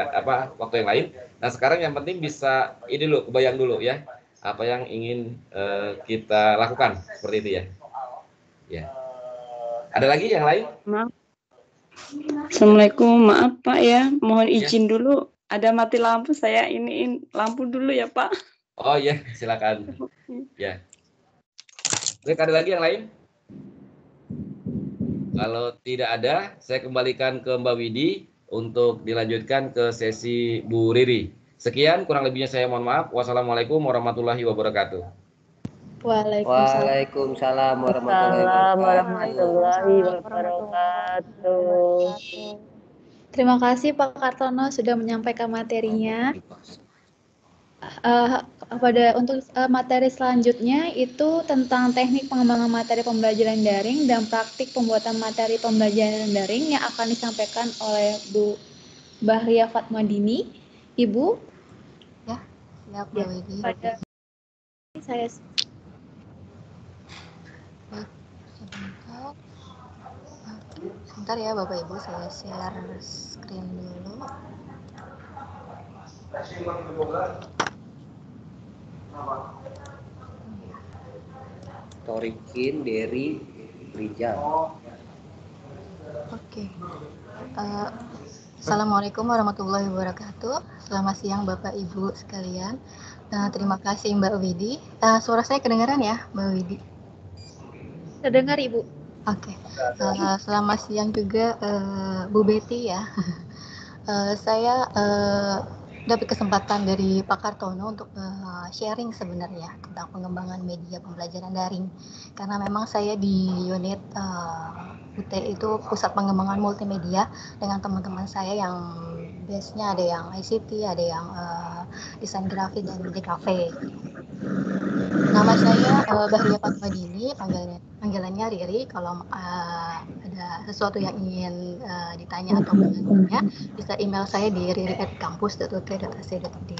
Speaker 5: waktu yang lain. Nah sekarang yang penting bisa ini dulu, kebayang dulu ya, apa yang ingin kita lakukan, seperti itu ya. Ya. Ada lagi yang lain?
Speaker 3: Maaf. Assalamualaikum, maaf Pak ya, mohon izin dulu. Ada mati lampu, saya iniin lampu dulu ya Pak.
Speaker 5: Oh iya, silakan. Ya. Baik, ada lagi yang lain? Kalau tidak ada, saya kembalikan ke Mbak Widi untuk dilanjutkan ke sesi Bu Riri. Sekian, kurang lebihnya saya mohon maaf. Wassalamualaikum warahmatullahi wabarakatuh.
Speaker 6: Waalaikumsalam warahmatullahi
Speaker 3: wabarakatuh.
Speaker 4: Terima kasih Pak Kartono sudah menyampaikan materinya. Untuk materi selanjutnya itu tentang teknik pengembangan materi pembelajaran daring dan praktik pembuatan materi pembelajaran daring yang akan disampaikan oleh Bu Bahria Fatmadini. Ibu?
Speaker 9: Ya, siap Mbak Widi.
Speaker 4: Saya
Speaker 9: sebentar ya Bapak Ibu, saya share screen dulu.
Speaker 6: Torikin, Dery, Rijal.
Speaker 9: Oke. Assalamualaikum warahmatullahi wabarakatuh. Selamat siang Bapak Ibu sekalian. Terima kasih Mbak Widi. Suara saya kedengaran ya Mbak Widi?
Speaker 4: terdengar Ibu.
Speaker 9: Oke. Selamat siang juga Bu Betty ya. Saya dapat kesempatan dari Pak Kartono untuk sharing sebenarnya tentang pengembangan media pembelajaran daring. Karena memang saya di unit UT itu pusat pengembangan multimedia dengan teman-teman saya yang base-nya ada yang ICT, ada yang desain grafis dan DKV. Nama saya Bahria Fatmadini, panggilannya Riri. Kalau ada sesuatu yang ingin ditanya atau bertanya, bisa email saya di riri@kampus.ut.ac.id.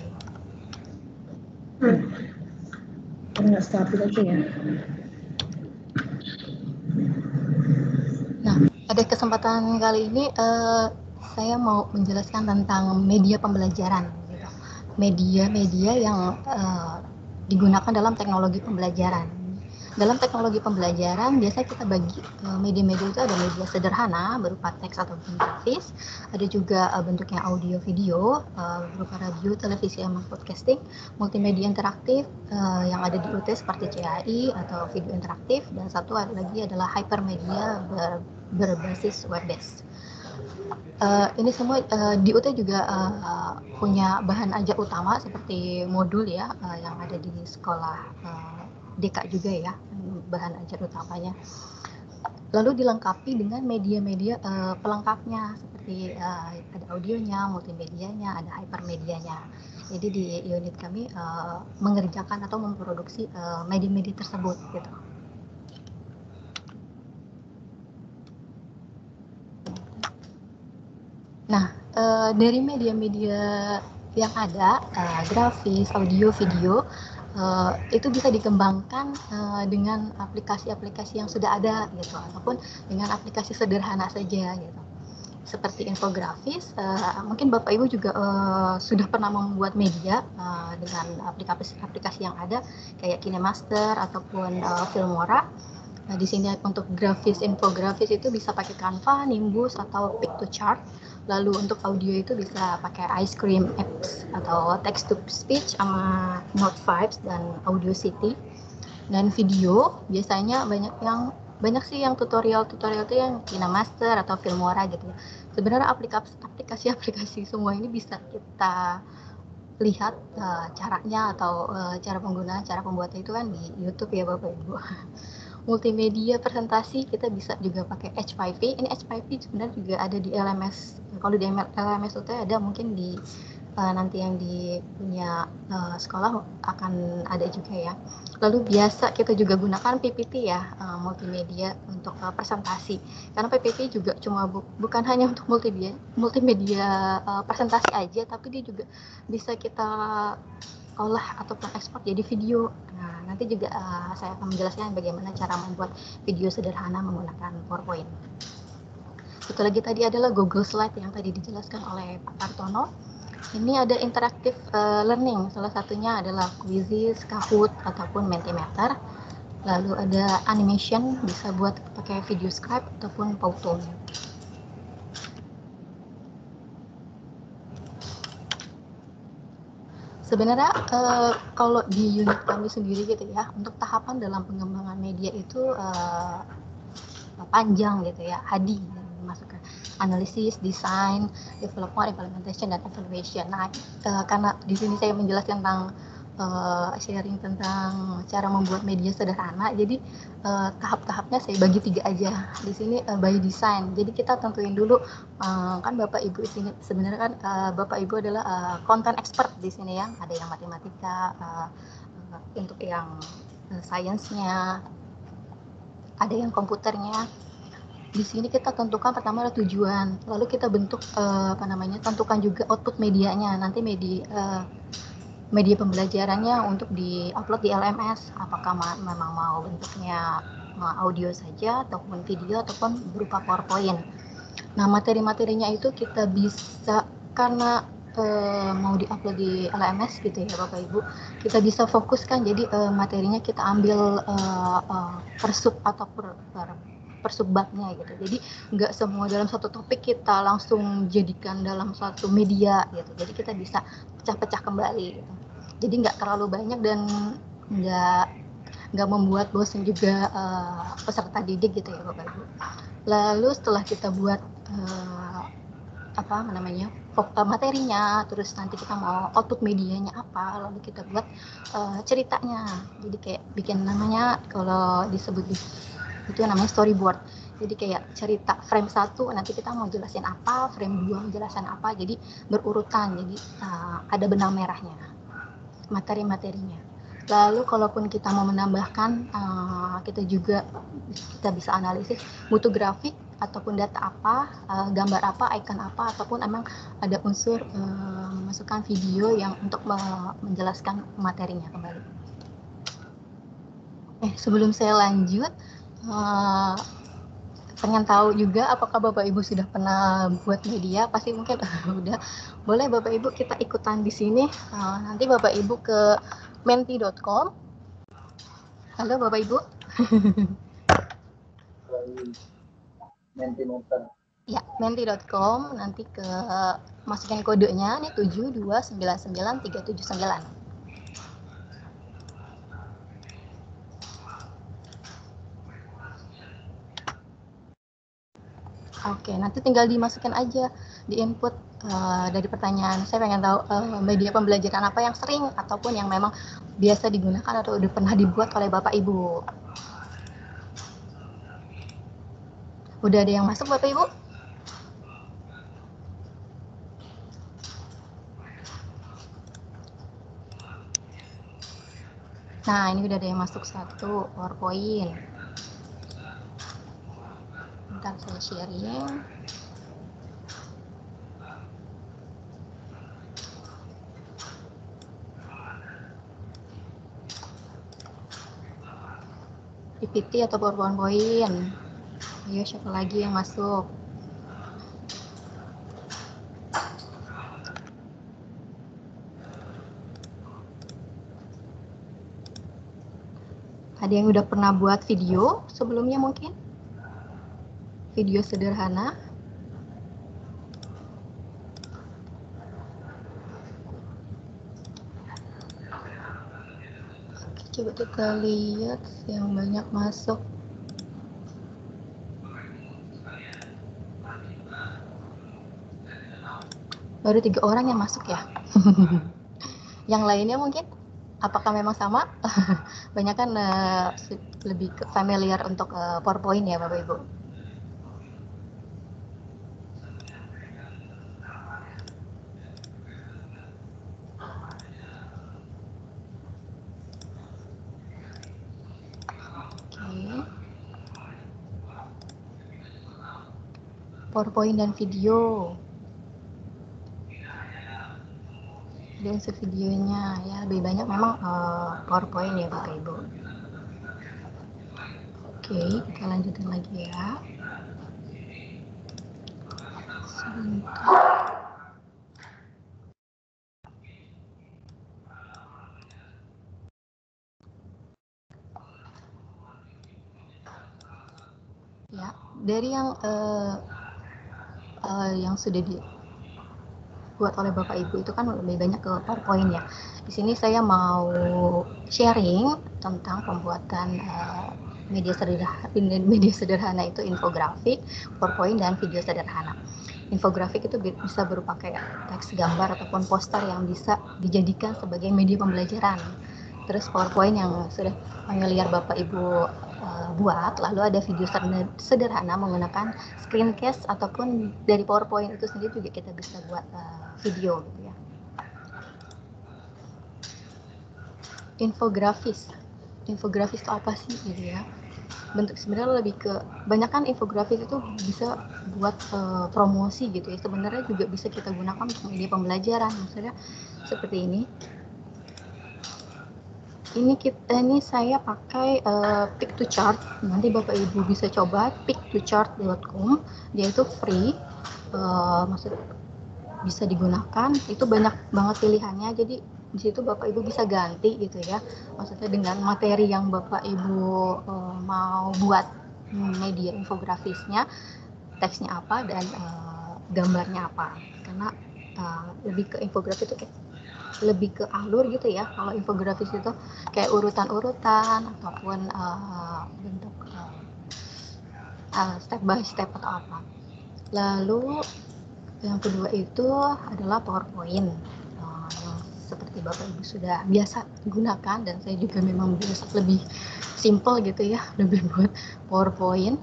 Speaker 2: Nggak stabil aja ya.
Speaker 9: Nah, pada kesempatan kali ini saya mau menjelaskan tentang media pembelajaran. Gitu. Media-media yang digunakan dalam teknologi pembelajaran. Dalam teknologi pembelajaran, biasanya kita bagi media-media itu ada media sederhana berupa teks atau grafis, ada juga bentuknya audio video berupa radio, televisi, sama podcasting, multimedia interaktif yang ada di UT seperti CAI atau video interaktif, dan satu lagi adalah hypermedia berbasis web-based. Ini semua di UT juga punya bahan ajar utama seperti modul ya yang ada di sekolah DK juga ya, bahan ajar utamanya. Lalu dilengkapi dengan media-media pelengkapnya seperti ada audionya, multimedianya, ada hypermedianya. Jadi di unit kami mengerjakan atau memproduksi media-media tersebut gitu. Nah, dari media-media yang ada, grafis, audio, video, itu bisa dikembangkan dengan aplikasi-aplikasi yang sudah ada gitu, ataupun dengan aplikasi sederhana saja gitu. Seperti infografis, mungkin Bapak Ibu juga sudah pernah membuat media dengan aplikasi yang ada kayak KineMaster ataupun Filmora. Nah, di sini untuk grafis, infografis itu bisa pakai Canva, Nimbus, atau Pic-to-Chart. Lalu untuk audio itu bisa pakai Ice Cream Apps atau Text to Speech sama Note Vibes dan Audacity. Dan video biasanya banyak sih yang tutorial itu yang KineMaster atau Filmora gitu ya. Sebenarnya aplikasi semua ini bisa kita lihat caranya atau cara penggunaan, cara pembuatan itu kan di YouTube ya Bapak Ibu. Multimedia presentasi kita bisa juga pakai H5P. Ini H5P sebenarnya juga ada di LMS. Kalau di LMS itu ada mungkin di nanti yang di punya sekolah akan ada juga ya. Lalu biasa kita juga gunakan PPT ya, multimedia untuk presentasi. Karena PPT juga cuma bukan hanya untuk multimedia presentasi aja, tapi dia juga bisa kita olah ataupun ekspor jadi video. Nah, nanti juga saya akan menjelaskan bagaimana cara membuat video sederhana menggunakan PowerPoint. Satu lagi tadi adalah Google Slide yang tadi dijelaskan oleh Pak Kartono. Ini ada interaktif learning, salah satunya adalah Quizzes, Kahoot, ataupun Mentimeter. Lalu ada animation, bisa buat pakai video scribe ataupun Powtoon. Sebenarnya kalau di unit kami sendiri gitu ya, untuk tahapan dalam pengembangan media itu panjang gitu ya, HADI, masuk ke analisis, desain, development, implementation, dan evaluation. Nah, karena di sini saya menjelaskan tentang sharing tentang cara membuat media sederhana, jadi tahap-tahapnya saya bagi 3 aja. Di sini by design. Jadi kita tentuin dulu, kan Bapak Ibu di sini sebenarnya kan Bapak Ibu adalah content expert di sini ya. Ada yang matematika, untuk yang sainsnya, ada yang komputernya. Di sini kita tentukan pertama adalah tujuan, lalu kita bentuk tentukan juga output medianya. Nanti media pembelajarannya untuk di-upload di LMS, apakah memang mau bentuknya audio saja ataupun video ataupun berupa PowerPoint. Nah, materi-materinya itu kita bisa, karena mau di-upload di LMS gitu ya Bapak Ibu, kita bisa fokuskan, jadi materinya kita ambil per sub atau per subbabnya gitu. Jadi nggak semua dalam satu topik kita langsung jadikan dalam satu media gitu. Jadi kita bisa pecah-pecah kembali gitu. Jadi nggak terlalu banyak dan nggak membuat bosan juga peserta didik gitu ya Bapak Ibu. Lalu setelah kita buat materinya, terus nanti kita mau output medianya apa, lalu kita buat ceritanya. Jadi kayak bikin namanya, kalau disebut itu namanya storyboard. Jadi kayak cerita frame 1 nanti kita mau jelasin apa, frame 2 menjelaskan apa, jadi berurutan. Jadi ada benang merahnya, materi-materinya. Lalu kalaupun kita mau menambahkan, kita bisa analisis mutu grafik ataupun data apa, gambar apa, icon apa, ataupun emang ada unsur memasukkan video yang untuk menjelaskan materinya kembali. Sebelum saya lanjut, pengen tahu juga apakah Bapak Ibu sudah pernah buat media? Pasti mungkin udah. Boleh Bapak Ibu kita ikutan di sini. Nanti Bapak Ibu ke menti.com. Halo Bapak Ibu. Ya, menti.com, nanti ke masukin kodenya nih 7299379. Oke, nanti tinggal dimasukin aja, di input dari pertanyaan. Saya pengen tahu media pembelajaran apa yang sering ataupun yang memang biasa digunakan atau udah pernah dibuat oleh Bapak Ibu. Udah ada yang masuk Bapak Ibu? Nah, ini udah ada yang masuk 1 PowerPoint. Bentar saya sharing. PPT atau PowerPoint. Ayo, siapa lagi yang masuk? Ada yang udah pernah buat video sebelumnya mungkin? Video sederhana. Oke, coba kita lihat yang banyak masuk. Baru 3 orang yang masuk ya. Yang lainnya mungkin apakah memang sama? Banyak kan lebih familiar untuk PowerPoint ya Bapak Ibu. PowerPoint dan video. Dan videonya ya lebih banyak memang PowerPoint ya Bapak Ibu. Oke, kita lanjutin lagi ya. Sebentar. Ya, dari yang sudah dibuat oleh Bapak Ibu itu kan lebih banyak ke PowerPoint ya. Di sini saya mau sharing tentang pembuatan media sederhana itu infografik, PowerPoint dan video sederhana. Infografik itu bisa berupa kayak teks, gambar ataupun poster yang bisa dijadikan sebagai media pembelajaran. Terus PowerPoint yang sudah familiar Bapak Ibu buat, lalu ada video sederhana menggunakan screencast ataupun dari PowerPoint itu sendiri juga kita bisa buat video gitu ya. Infografis itu apa sih gitu ya? Bentuk sebenarnya lebih ke banyak kan infografis itu bisa buat promosi gitu ya. Sebenarnya juga bisa kita gunakan untuk media pembelajaran, misalnya seperti ini. Ini saya pakai Pick2Chart. Nanti Bapak Ibu bisa coba pick2chart.com. Dia itu free, maksudnya bisa digunakan. Itu banyak banget pilihannya. Jadi di situ Bapak Ibu bisa ganti gitu ya. Maksudnya dengan materi yang Bapak Ibu mau buat media infografisnya, teksnya apa dan gambarnya apa. Karena lebih ke infografis itu lebih ke alur gitu ya. Kalau infografis itu kayak urutan-urutan ataupun bentuk step by step atau apa. Lalu yang kedua itu adalah PowerPoint yang seperti Bapak Ibu sudah biasa gunakan, dan saya juga memang biasa lebih simple gitu ya, lebih buat PowerPoint.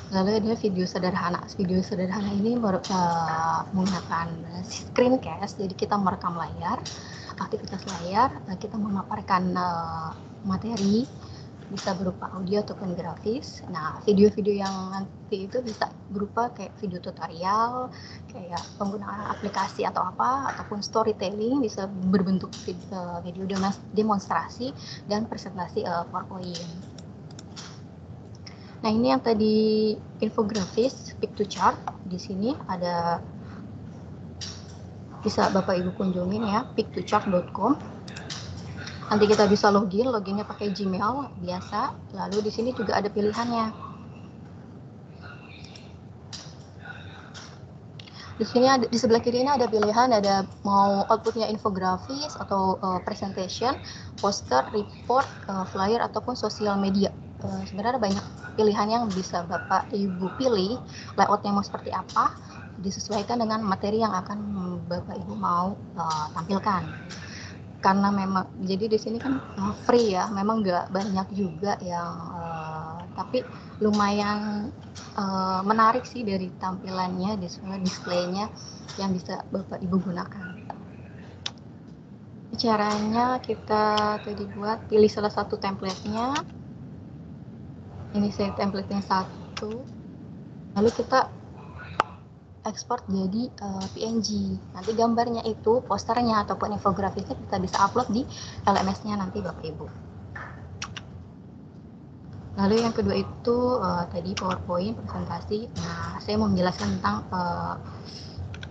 Speaker 9: Lalu ada video sederhana. Video sederhana ini menggunakan screencast, jadi kita merekam layar, aktivitas layar, kita memaparkan materi, bisa berupa audio ataupun grafis. Nah, video-video yang nanti itu bisa berupa kayak video tutorial, kayak penggunaan aplikasi atau apa, ataupun storytelling, bisa berbentuk video demonstrasi dan presentasi PowerPoint. Nah, ini yang tadi infografis Pick2Chart. Di sini ada, bisa Bapak Ibu kunjungin ya, pick2chart.com. Nanti kita bisa loginnya pakai Gmail biasa. Lalu di sini juga ada pilihannya. Di sini di sebelah kiri ini ada pilihan, ada mau outputnya infografis atau presentation, poster, report, flyer ataupun sosial media. Sebenarnya banyak pilihan yang bisa Bapak Ibu pilih, layoutnya mau seperti apa, disesuaikan dengan materi yang akan Bapak Ibu mau tampilkan. Karena memang jadi di sini kan free ya, memang nggak banyak juga yang tapi lumayan menarik sih dari tampilannya, displaynya yang bisa Bapak Ibu gunakan. Caranya kita tadi buat, pilih salah satu template-nya. Ini saya template yang satu, lalu kita ekspor jadi PNG. Nanti gambarnya itu, posternya ataupun infografisnya kita bisa upload di LMS-nya nanti Bapak Ibu. Lalu yang kedua itu tadi PowerPoint presentasi. Nah, saya mau menjelaskan tentang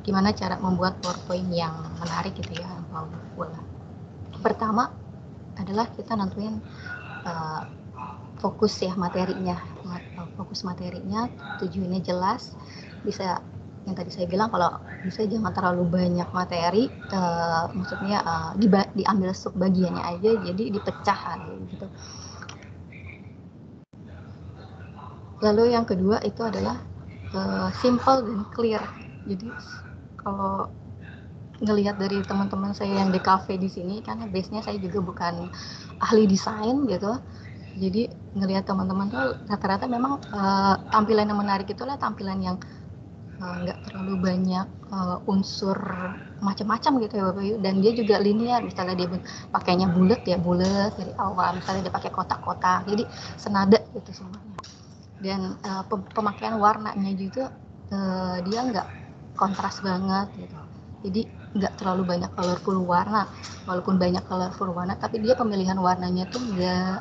Speaker 9: gimana cara membuat PowerPoint yang menarik gitu ya, powerful. Pertama adalah kita nentuin fokus ya materinya, tujuannya jelas. Bisa yang tadi saya bilang, kalau bisa jangan terlalu banyak materi, maksudnya diambil subbagiannya aja, jadi dipecah gitu. Lalu yang kedua itu adalah simple dan clear. Jadi kalau ngelihat dari teman-teman saya yang di cafe di sini, karena base-nya saya juga bukan ahli desain gitu. Jadi ngelihat teman-teman tuh rata-rata memang tampilan yang menarik itulah tampilan yang nggak terlalu banyak unsur macam-macam gitu ya Bapak Ibu, dan dia juga linear. Misalnya dia pakainya bulat ya bulat dari awal, misalnya dia pakai kotak-kotak, jadi senada gitu semuanya. Dan pemakaian warnanya juga dia nggak kontras banget gitu. Jadi nggak terlalu banyak colorful warna. Walaupun banyak colorful warna, tapi dia pemilihan warnanya tuh nggak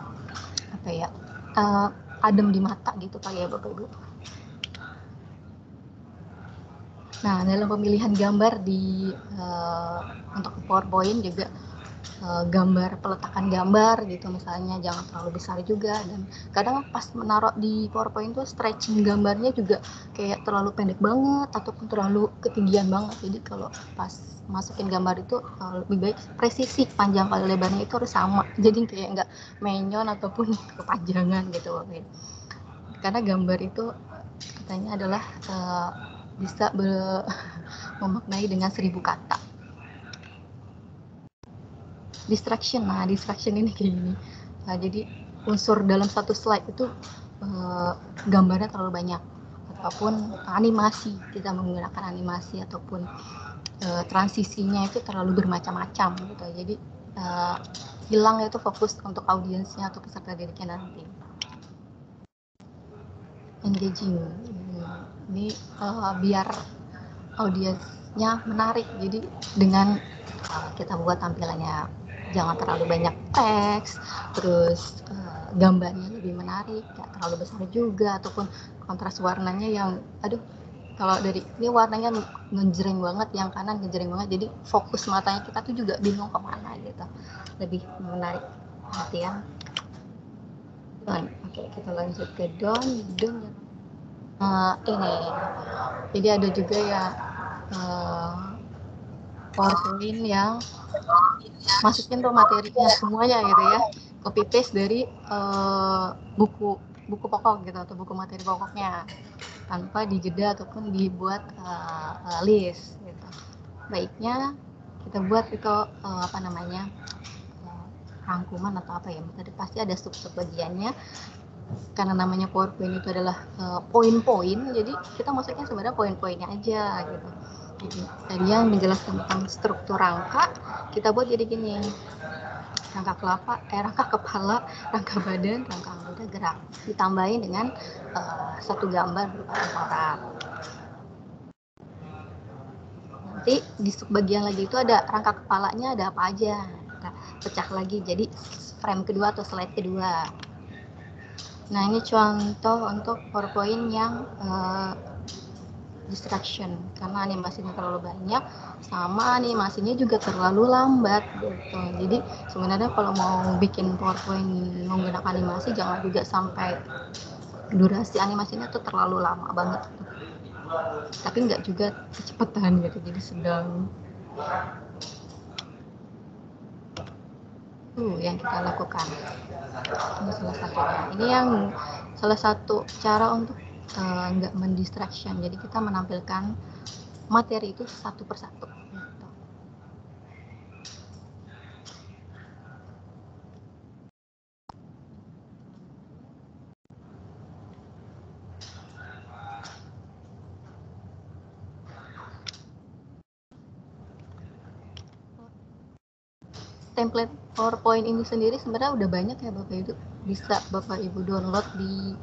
Speaker 9: apa ya, adem di mata gitu kali ya Bapak Ibu. Nah, dalam pemilihan gambar di untuk PowerPoint juga gambar, peletakan gambar gitu misalnya jangan terlalu besar juga, dan kadang pas menaruh di PowerPoint tuh stretching gambarnya juga kayak terlalu pendek banget ataupun terlalu ketinggian banget. Jadi kalau pas masukin gambar itu lebih baik presisi panjang kali lebarnya itu harus sama. Jadi kayak nggak menyon ataupun kepanjangan gitu. Karena gambar itu katanya adalah bisa memaknai dengan 1000 kata. Distraction, nah distraction ini kayak gini. Nah, jadi unsur dalam satu slide itu gambarnya terlalu banyak, ataupun animasi, kita menggunakan animasi ataupun transisinya itu terlalu bermacam-macam gitu. Jadi hilang itu fokus untuk audiensnya atau peserta didiknya nanti. Engaging, ini biar audiensnya menarik. Jadi dengan kita buat tampilannya jangan terlalu banyak teks, terus gambarnya lebih menarik, gak terlalu besar juga, ataupun kontras warnanya yang kalau dari ini warnanya ngejreng banget, yang kanan ngejreng banget, jadi fokus matanya kita tuh juga bingung kemana gitu, lebih menarik perhatian. Oke, kita lanjut ke don ini. Jadi ada juga ya PowerPoint yang masukin tuh materinya semuanya gitu ya, copy paste dari buku pokok gitu atau buku materi pokoknya tanpa dijeda ataupun dibuat list gitu. Baiknya kita buat itu rangkuman atau apa ya, tadi pasti ada sub bagiannya. Karena namanya PowerPoint itu adalah poin-poin, jadi kita masuknya sebenarnya poin-poinnya aja gitu. Jadi tadi yang menjelaskan tentang struktur rangka, kita buat jadi gini: rangka kepala, rangka badan, rangka anggota gerak, ditambahin dengan satu gambar berupa tengkorak. Nanti di bagian lagi itu ada rangka kepalanya ada apa aja, kita pecah lagi jadi frame kedua atau slide kedua. Nah, ini contoh untuk PowerPoint yang distraction, karena animasinya terlalu banyak sama animasinya juga terlalu lambat gitu. Jadi sebenarnya kalau mau bikin PowerPoint menggunakan animasi jangan juga sampai durasi animasinya tuh terlalu lama banget gitu. Tapi nggak juga kecepatan gitu, jadi sedang. Yang kita lakukan ini salah satunya. Ini yang salah satu cara untuk nggak mendistraction. Jadi kita menampilkan materi itu satu persatu. Gitu. Template PowerPoint ini sendiri sebenarnya udah banyak ya Bapak Ibu. Bisa Bapak Ibu download di,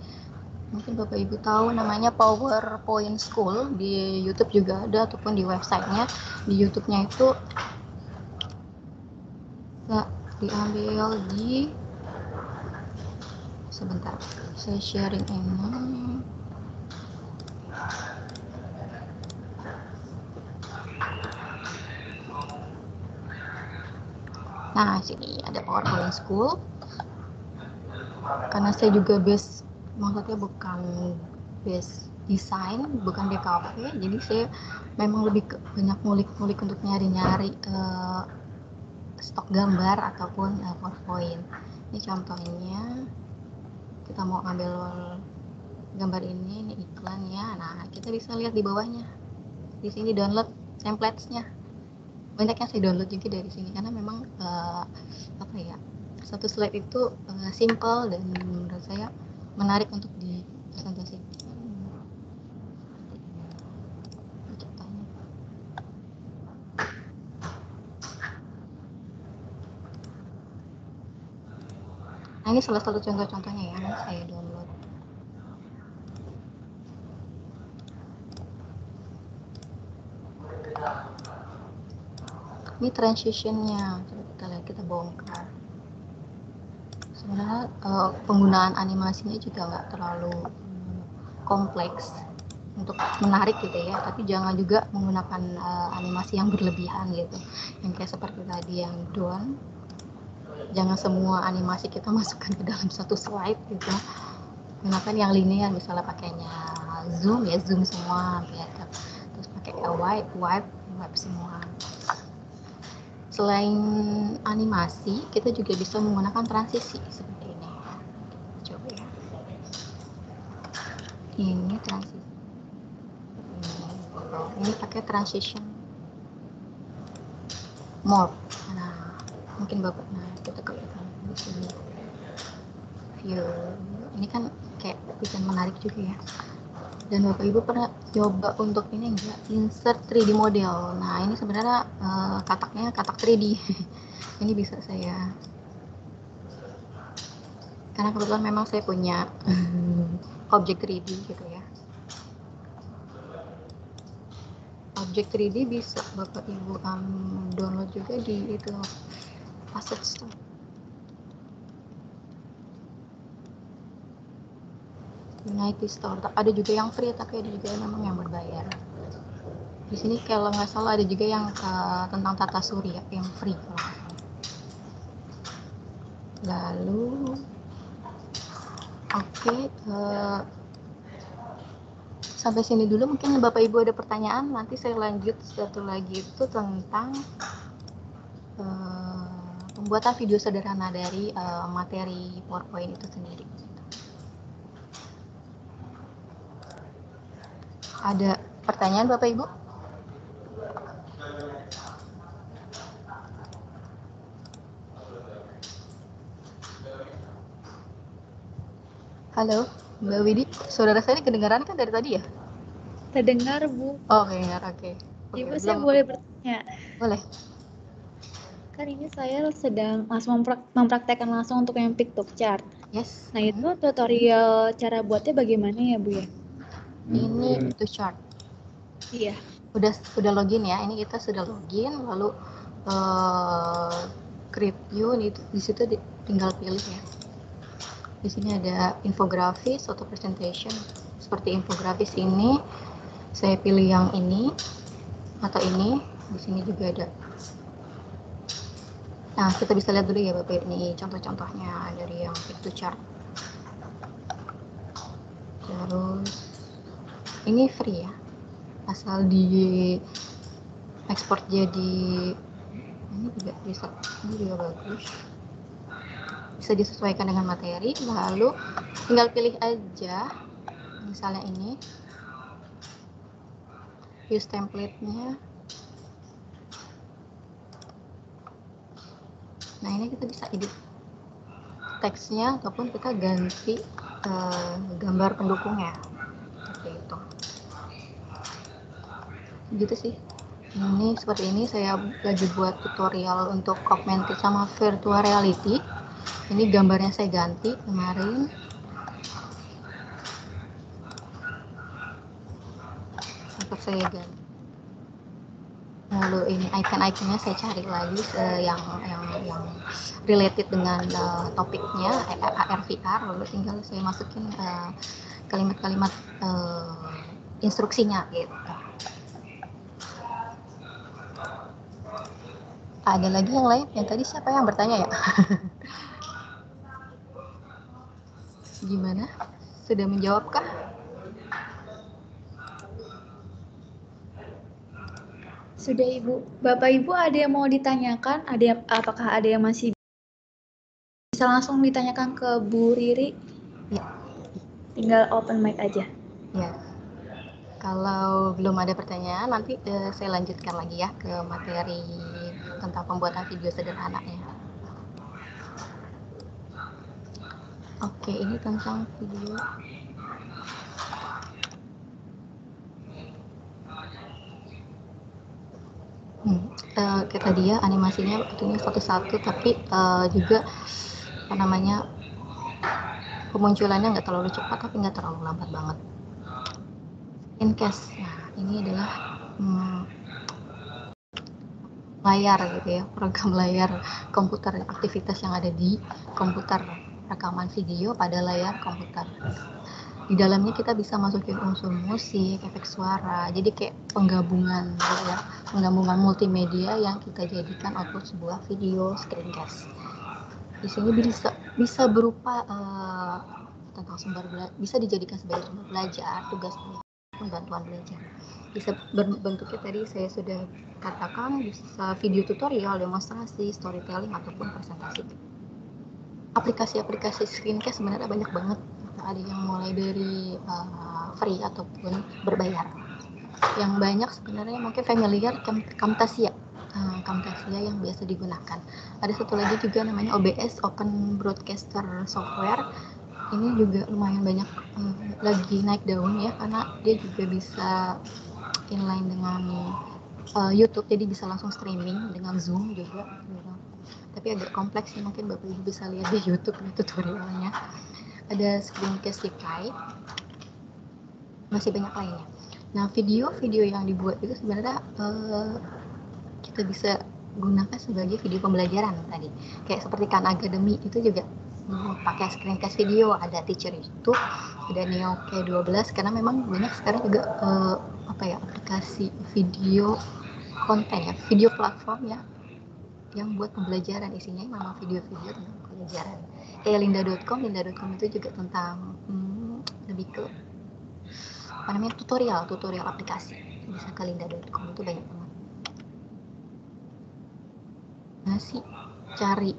Speaker 9: mungkin Bapak Ibu tahu namanya PowerPoint School, di YouTube juga ada ataupun di websitenya. Di YouTube-nya itu bisa diambil di, sebentar saya sharing ini. Nah, sini ada PowerPoint School. Karena saya juga maksudnya bukan base desain, bukan DKV, jadi saya memang lebih banyak ngulik-ngulik untuk nyari-nyari stok gambar ataupun PowerPoint. Ini contohnya, kita mau ambil gambar ini iklannya. Nah, kita bisa lihat di bawahnya. Di sini download templates-nya. Banyak yang saya download juga dari sini karena memang satu slide itu simple dan menurut saya menarik untuk dipresentasikan. Nah, ini salah satu contoh-contohnya ya, saya download. Ini transitionnya, coba kita lihat, kita bongkar. Sebenarnya penggunaan animasinya juga nggak terlalu kompleks untuk menarik gitu ya, tapi jangan juga menggunakan animasi yang berlebihan gitu, yang kayak seperti tadi yang drone. Jangan semua animasi kita masukkan ke dalam satu slide gitu, gunakan yang linear, misalnya pakainya zoom ya zoom semua gitu, terus pakai wipe semua. Selain animasi, kita juga bisa menggunakan transisi seperti ini. Coba ya. Ini transisi. Ini pakai transition mode. Nah, mungkin Bapak, kita kelihatan di sini. View. Ini kan kayak bisa menarik juga ya. Dan Bapak Ibu pernah coba untuk ini enggak, insert 3D model. Nah, ini sebenarnya kataknya katak 3D. Ini bisa saya, karena kebetulan memang saya punya objek 3D gitu ya. Objek 3D bisa Bapak Ibu download juga di itu Asset Store. Unity Store. Ada juga yang free, tapi ada juga yang memang yang berbayar. Di sini kalau nggak salah ada juga yang tentang tata surya yang free kalau nggak salah. Lalu, oke, sampai sini dulu. Mungkin Bapak Ibu ada pertanyaan. Nanti saya lanjut satu lagi itu tentang pembuatan video sederhana dari materi PowerPoint itu sendiri. Ada pertanyaan Bapak Ibu? Halo, Mbak Widi, saudara saya kedengaran kan dari tadi ya?
Speaker 4: Terdengar, Bu.
Speaker 9: Oh, kedengar, oke.
Speaker 4: Ibu, saya boleh bertanya?
Speaker 9: Boleh.
Speaker 4: Kan ini saya sedang langsung mempraktekkan langsung untuk yang PictoChart.
Speaker 9: Yes.
Speaker 4: Nah, itu tutorial cara buatnya bagaimana ya, Bu ya?
Speaker 9: Ini PictoChart.
Speaker 4: Iya.
Speaker 9: Udah login ya. Ini kita sudah login, lalu create view, di situ tinggal pilih ya. Di sini ada infografis atau presentation. Seperti infografis ini, saya pilih yang ini atau ini. Di sini juga ada. Nah, kita bisa lihat dulu ya Bapak, ini contoh-contohnya dari yang PictoChart. Terus ini free ya, asal di ekspor jadi ini juga bisa, ini juga bagus, bisa disesuaikan dengan materi. Lalu tinggal pilih aja, misalnya ini use template-nya. Nah, ini kita bisa edit teksnya ataupun kita ganti gambar pendukungnya seperti itu. Gitu sih. Ini seperti ini, saya lagi buat tutorial untuk augmented sama virtual reality. Ini gambarnya saya ganti kemarin. Sempat saya ganti. Lalu ini icon-iconnya saya cari lagi yang related dengan topiknya AR VR, lalu tinggal saya masukin kalimat-kalimat instruksinya gitu. Ada lagi yang lain? Yang tadi siapa yang bertanya ya? Gimana? Sudah menjawabkah?
Speaker 4: Sudah, Ibu. Bapak Ibu ada yang mau ditanyakan? Apakah ada yang masih bisa langsung ditanyakan ke Bu Riri?
Speaker 9: Ya.
Speaker 4: Tinggal open mic aja.
Speaker 9: Ya. Kalau belum ada pertanyaan, nanti saya lanjutkan lagi ya ke materi tentang pembuatan video sederhana ya. Oke, ini tentang video. Kayak tadi ya, animasinya tentunya satu-satu, tapi juga apa namanya, pemunculannya nggak terlalu cepat tapi nggak terlalu lambat banget. In case, nah ini adalah layar gitu ya, program layar komputer, aktivitas yang ada di komputer, rekaman video pada layar komputer. Di dalamnya kita bisa masukin unsur musik, efek suara, jadi kayak penggabungan gitu ya, penggabungan multimedia yang kita jadikan output sebuah video screencast. Di sini bisa berupa tentang bisa dijadikan sebagai sumber belajar, tugas maupun bantuan belajar. Bisa bentuknya tadi saya sudah katakan, bisa video tutorial, demonstrasi, storytelling ataupun presentasi. Aplikasi-aplikasi screencast sebenarnya banyak banget. Ada yang mulai dari free ataupun berbayar. Yang banyak sebenarnya mungkin familiar Camtasia. Camtasia yang biasa digunakan. Ada satu lagi juga namanya OBS, Open Broadcaster Software. Ini juga lumayan banyak lagi naik daun ya, karena dia juga bisa inline dengan YouTube, jadi bisa langsung streaming dengan Zoom juga. Tapi agak kompleks sih, mungkin Bapak Ibu bisa lihat di YouTube tutorialnya. Ada Screencastify, masih banyak lainnya. Nah, video-video yang dibuat itu sebenarnya kita bisa gunakan sebagai video pembelajaran tadi. Kayak seperti Khan Academy itu juga pakai screencast video, ada Teacher YouTube, ada Neo K12, karena memang banyak sekarang juga aplikasi video konten ya, video platform ya, yang buat pembelajaran, isinya memang video-video tentang pembelajaran. Kayak lynda.com itu juga tentang lebih ke tutorial aplikasi. Bisa ke lynda.com, itu banyak banget. Nah sih, cari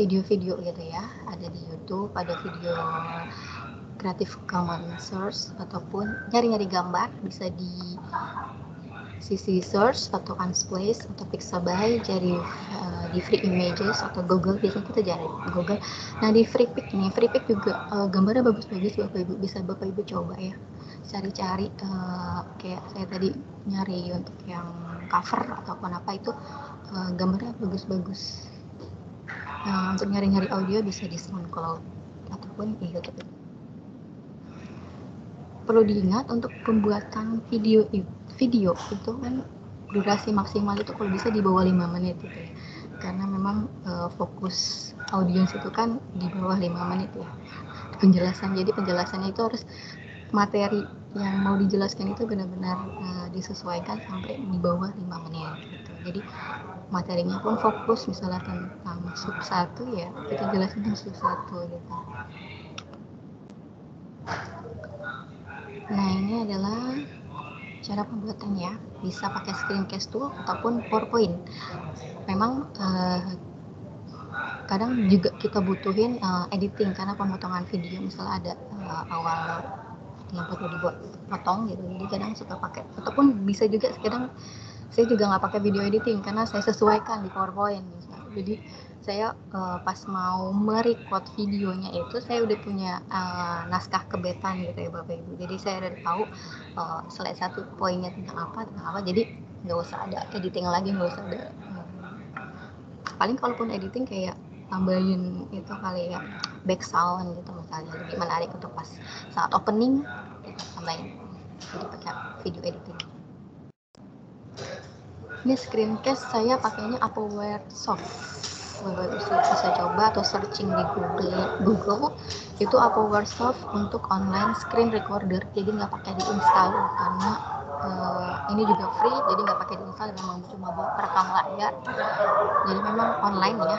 Speaker 9: video-video gitu ya, ada di YouTube, ada video Creative Commons search, ataupun nyari-nyari gambar bisa di sisi search atau Unsplash atau Pixabay, cari di Free Images atau Google, biasanya kita cari Google. Nah di FreePic nih, FreePic juga gambarnya bagus-bagus, Bapak Ibu bisa Bapak Ibu coba ya, cari-cari kayak saya tadi nyari untuk yang cover ataupun apa itu gambarnya bagus-bagus. Nah, untuk nyari-nyari audio bisa di SoundCloud ataupun di YouTube. Perlu diingat untuk pembuatan video itu kan durasi maksimal itu kalau bisa di bawah 5 menit gitu ya. Karena memang fokus audiens itu kan di bawah 5 menit ya. Jadi penjelasannya itu harus, materi yang mau dijelaskan itu benar-benar disesuaikan sampai di bawah 5 menit gitu. Jadi materinya pun fokus, misalnya tentang sub 1 ya, kita jelasin tentang sub 1 gitu. Nah, ini adalah cara pembuatannya, bisa pakai screencast tool ataupun PowerPoint. Memang kadang juga kita butuhin editing, karena pemotongan video misalnya ada awal yang perlu dibuat potong gitu, jadi kadang suka pakai, ataupun bisa juga kadang saya juga nggak pakai video editing karena saya sesuaikan di PowerPoint misalnya. Jadi saya pas mau merecord videonya itu saya udah punya naskah kebetan gitu ya Bapak Ibu, jadi saya udah tahu slide 1 poinnya tentang apa, jadi nggak usah ada editing lagi, nggak usah ada paling kalaupun editing kayak tambahin itu kali ya, back sound gitu misalnya, lebih menarik untuk pas saat opening kita tambahin, jadi pakai video editing. Ini screencast saya pakainya Appware Soft, Bapak bisa coba atau searching di Google itu Appware Soft untuk online screen recorder, jadi nggak pakai diinstal karena ini juga free, jadi nggak pakai diinstal, memang cuma buat perekam layar, jadi memang online ya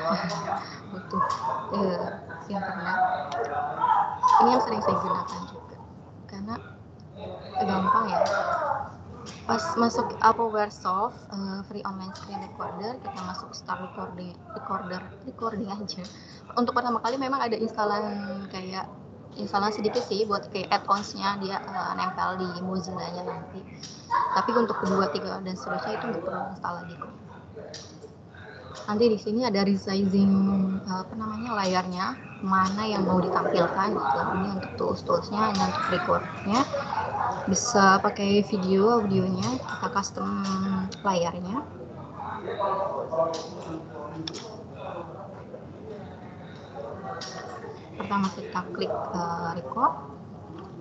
Speaker 9: butuh internet. Ini yang sering saya gunakan juga karena gampang ya. Pas masuk Appware Soft free online screen recorder, kita masuk start recording aja. Untuk pertama kali memang ada instalan sedikit sih buat kayak add-ons-nya, dia nempel di Mozilla-nya nanti. Tapi untuk kedua, tiga dan seterusnya itu nggak perlu install lagi kok. Nanti di sini ada resizing layarnya, mana yang mau ditampilkan gitu. Ini untuk tools-toolsnya, ini untuk recordnya. Bisa pakai video, audionya, kita custom layarnya. Pertama kita klik record,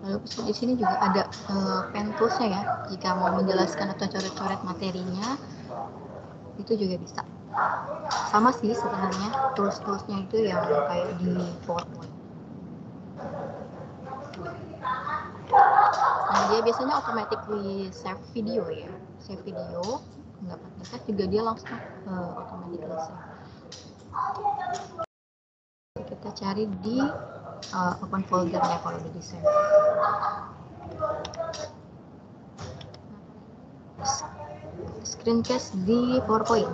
Speaker 9: lalu di sini juga ada pen toolsnya ya, jika mau menjelaskan atau coret-coret materinya. itu juga bisa. Sama sih sebenarnya tools-toolsnya itu yang kayak di PowerPoint. Nah, dia biasanya automatically save video ya. Save video, nggak pakai save juga dia langsung automatically save. Kita cari di open foldernya kalau udah di save. Screencast di PowerPoint.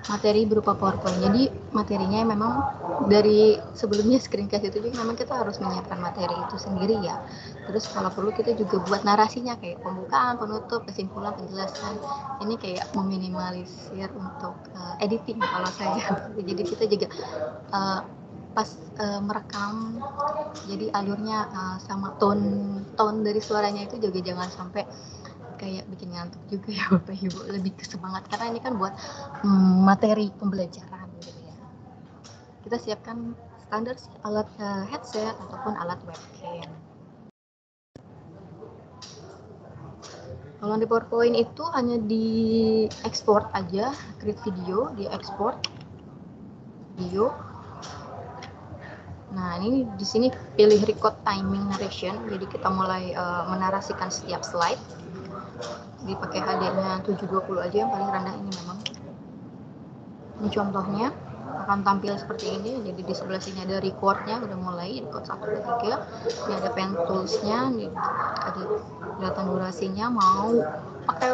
Speaker 9: Materi berupa PowerPoint. Jadi materinya memang dari sebelumnya screencast itu juga memang kita harus menyiapkan materi itu sendiri ya. Terus kalau perlu kita juga buat narasinya kayak pembukaan, penutup, kesimpulan, penjelasan. Ini kayak meminimalisir untuk editing kalau saya. Jadi kita juga pas merekam, jadi alurnya sama tone dari suaranya itu juga jangan sampai kayak bikin ngantuk juga ya Bapak Ibu, lebih ke semangat karena ini kan buat materi pembelajaran gitu ya. Kita siapkan standar sih alat headset ataupun alat webcam. Kalau di PowerPoint itu hanya di export aja, create video, di export video. Nah, ini di sini pilih record timing narration, jadi kita mulai menarasikan setiap slide. Dipakai HD-nya 720 aja yang paling rendah ini memang. Ini contohnya akan tampil seperti ini. Jadi di sebelah sini ada record-nya, udah mulai record 1, 2, 3. Ini ada pen tools-nya, ada kelihatan durasinya. Mau pakai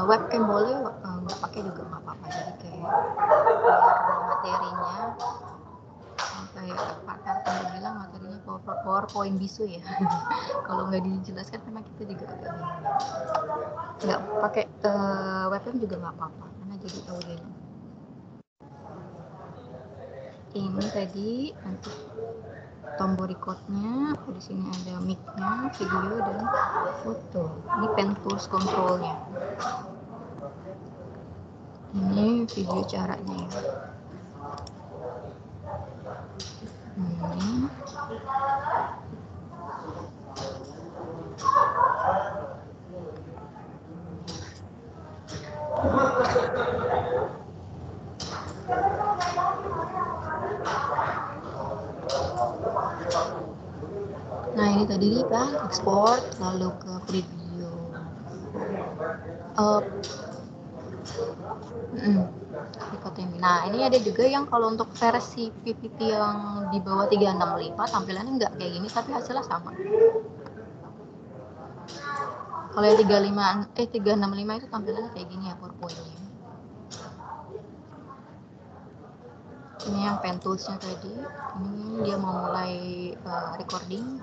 Speaker 9: webcam boleh, nggak pakai juga nggak apa-apa. Jadi kayak materinya kayak Pak Kartan bilang materinya PowerPoint bisu ya. Kalau nggak dijelaskan memang kita juga agak bingung. Nggak pakai webcam juga nggak apa-apa karena jadi audionya. Ini tadi untuk tombol recordnya, di sini ada mic-nya, video dan foto. Ini pen tools control-nya. Ini video caranya ya. Nah ini tadi kan export lalu ke preview. Nah ini ada juga yang kalau untuk versi PPT yang di bawah 365 tampilannya nggak kayak gini tapi hasilnya sama. Kalau yang 365 itu tampilannya kayak gini ya PowerPoint-nya. Ini yang pen tools-nya tadi. Ini dia mau mulai recording.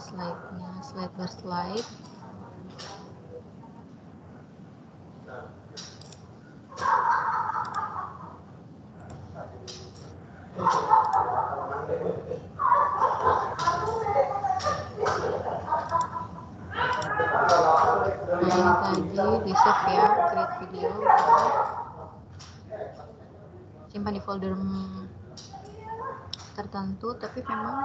Speaker 9: Slide-nya, slide per slide. Nah ini tadi di save ya, create video, simpan di folder tertentu, tapi memang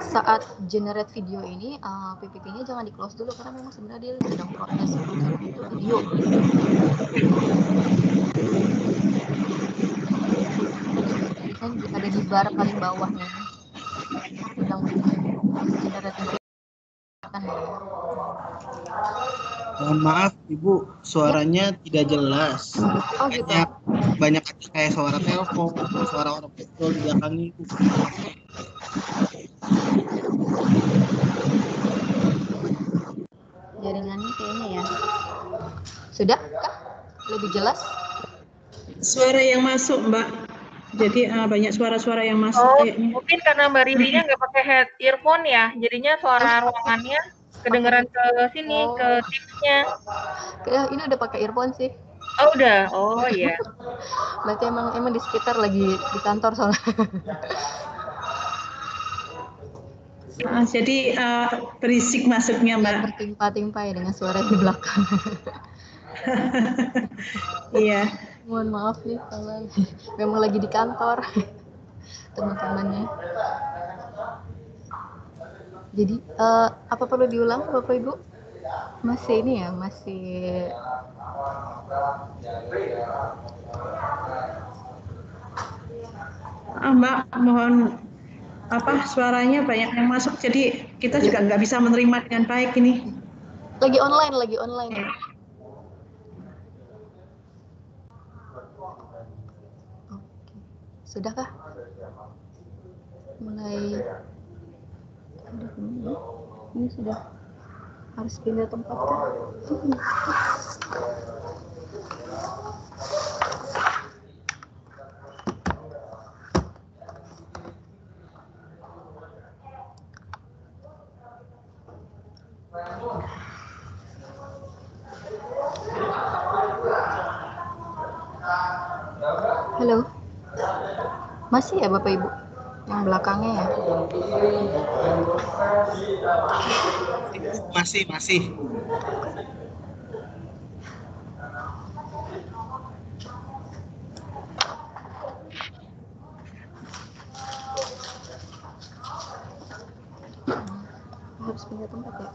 Speaker 9: saat generate video ini PPT-nya jangan di close dulu karena memang sebenarnya dia sedang proses itu video. Kan ada di bar paling bawahnya sedang generate video kan ya.
Speaker 10: Mohon maaf Ibu, suaranya tidak jelas.
Speaker 9: Oh gitu.
Speaker 10: Banyak kayak suara telepon, suara orang betul di belakang Ibu.
Speaker 9: Jaringannya kayaknya ya. Sudah kah? Lebih jelas?
Speaker 2: Suara yang masuk Mbak. Jadi banyak suara-suara yang masuk kayaknya.
Speaker 11: Mungkin karena Mbak Ririnya nggak pakai earphone ya, jadinya suara ruangannya kedengeran ke sini, ke TV-nya.
Speaker 9: Ini udah pakai earphone sih.
Speaker 11: Oh udah, oh iya.
Speaker 9: Berarti emang di sekitar lagi di kantor soalnya.
Speaker 2: Jadi berisik masuknya Mbak.
Speaker 9: Bertimpa-timpa ya dengan suara di belakang.
Speaker 2: Iya.
Speaker 9: Mohon maaf nih kalau memang lagi di kantor teman-temannya. Jadi apa perlu diulang Bapak Ibu? Masih ini ya, masih
Speaker 2: Mbak, mohon suaranya banyak yang masuk, jadi kita juga nggak bisa menerima dengan baik ini.
Speaker 9: lagi online. Oke. Sudahkah? Mulai. Aduh, ini sudah harus pindah tempat kah? Halo, masih ya Bapak Ibu? Yang belakangnya ya?
Speaker 10: Masih.
Speaker 9: Harus pindah tempat ya?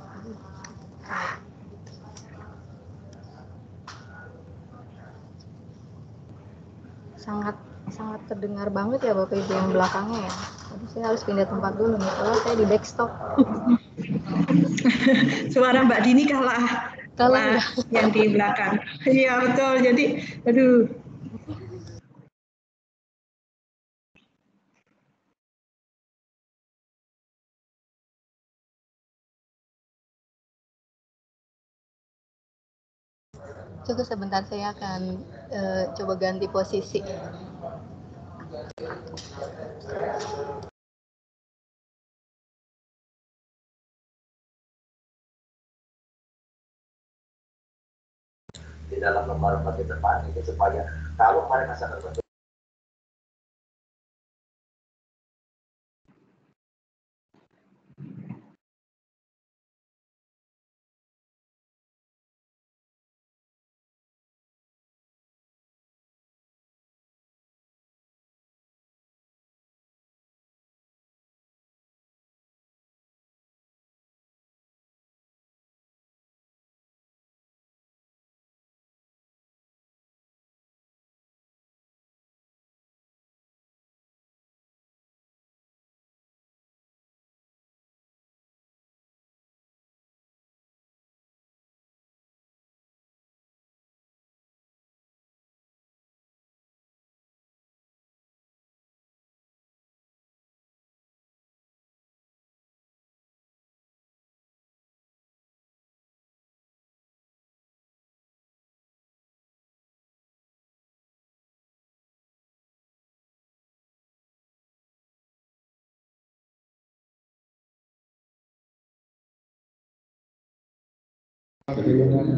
Speaker 9: Sangat terdengar banget ya Bapak Ibu yang belakangnya ya. Jadi saya harus pindah tempat dulu nih, soalnya saya di desktop.
Speaker 2: Suara Mbak Dini kalah yang di belakang. Iya betul. Jadi, aduh.
Speaker 9: Coba sebentar, saya akan coba ganti posisi.
Speaker 12: Di dalam lembaga bagi depan itu supaya kalau mereka sadar betul.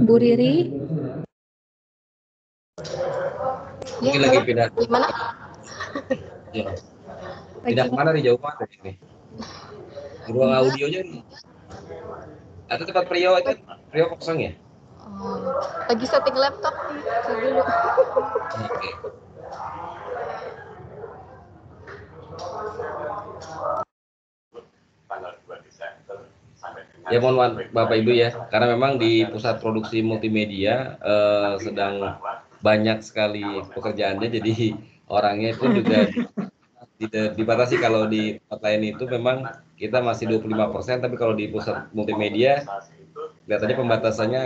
Speaker 4: Bu Riri.
Speaker 5: Mungkin lagi pindah.
Speaker 9: Gimana?
Speaker 5: Ya. Pindah kemana nih, jauh banget ini? Di ruang audionya nih. Atau tempat Prio itu, Prio kosong ya?
Speaker 9: Lagi setting laptop nih, dulu.
Speaker 5: Oke. Ya mohon maaf Bapak Ibu ya, karena memang di pusat produksi multimedia sedang banyak sekali pekerjaannya, jadi orangnya itu juga tidak dibatasi. Kalau di tempat lain itu memang kita masih 25%, tapi kalau di pusat multimedia kelihatannya pembatasannya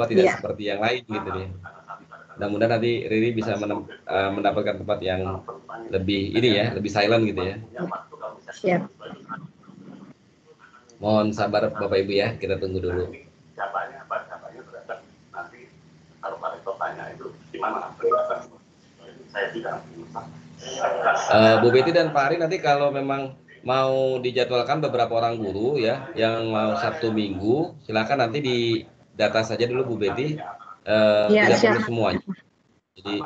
Speaker 5: tidak seperti yang lain gitu ya. Mudah-mudahan nanti Riri bisa mendapatkan tempat yang lebih lebih silent gitu ya.
Speaker 2: Siap.
Speaker 5: Mohon sabar Bapak Ibu ya, kita tunggu dulu.
Speaker 12: Jawabannya nanti kalau kalian bertanya itu gimana? Saya tidak.
Speaker 5: Bu Betty dan Pak Ari, nanti kalau memang mau dijadwalkan beberapa orang guru ya yang mau Sabtu Minggu, silakan nanti di data saja dulu Bu Betty. Tidak perlu semuanya. Jadi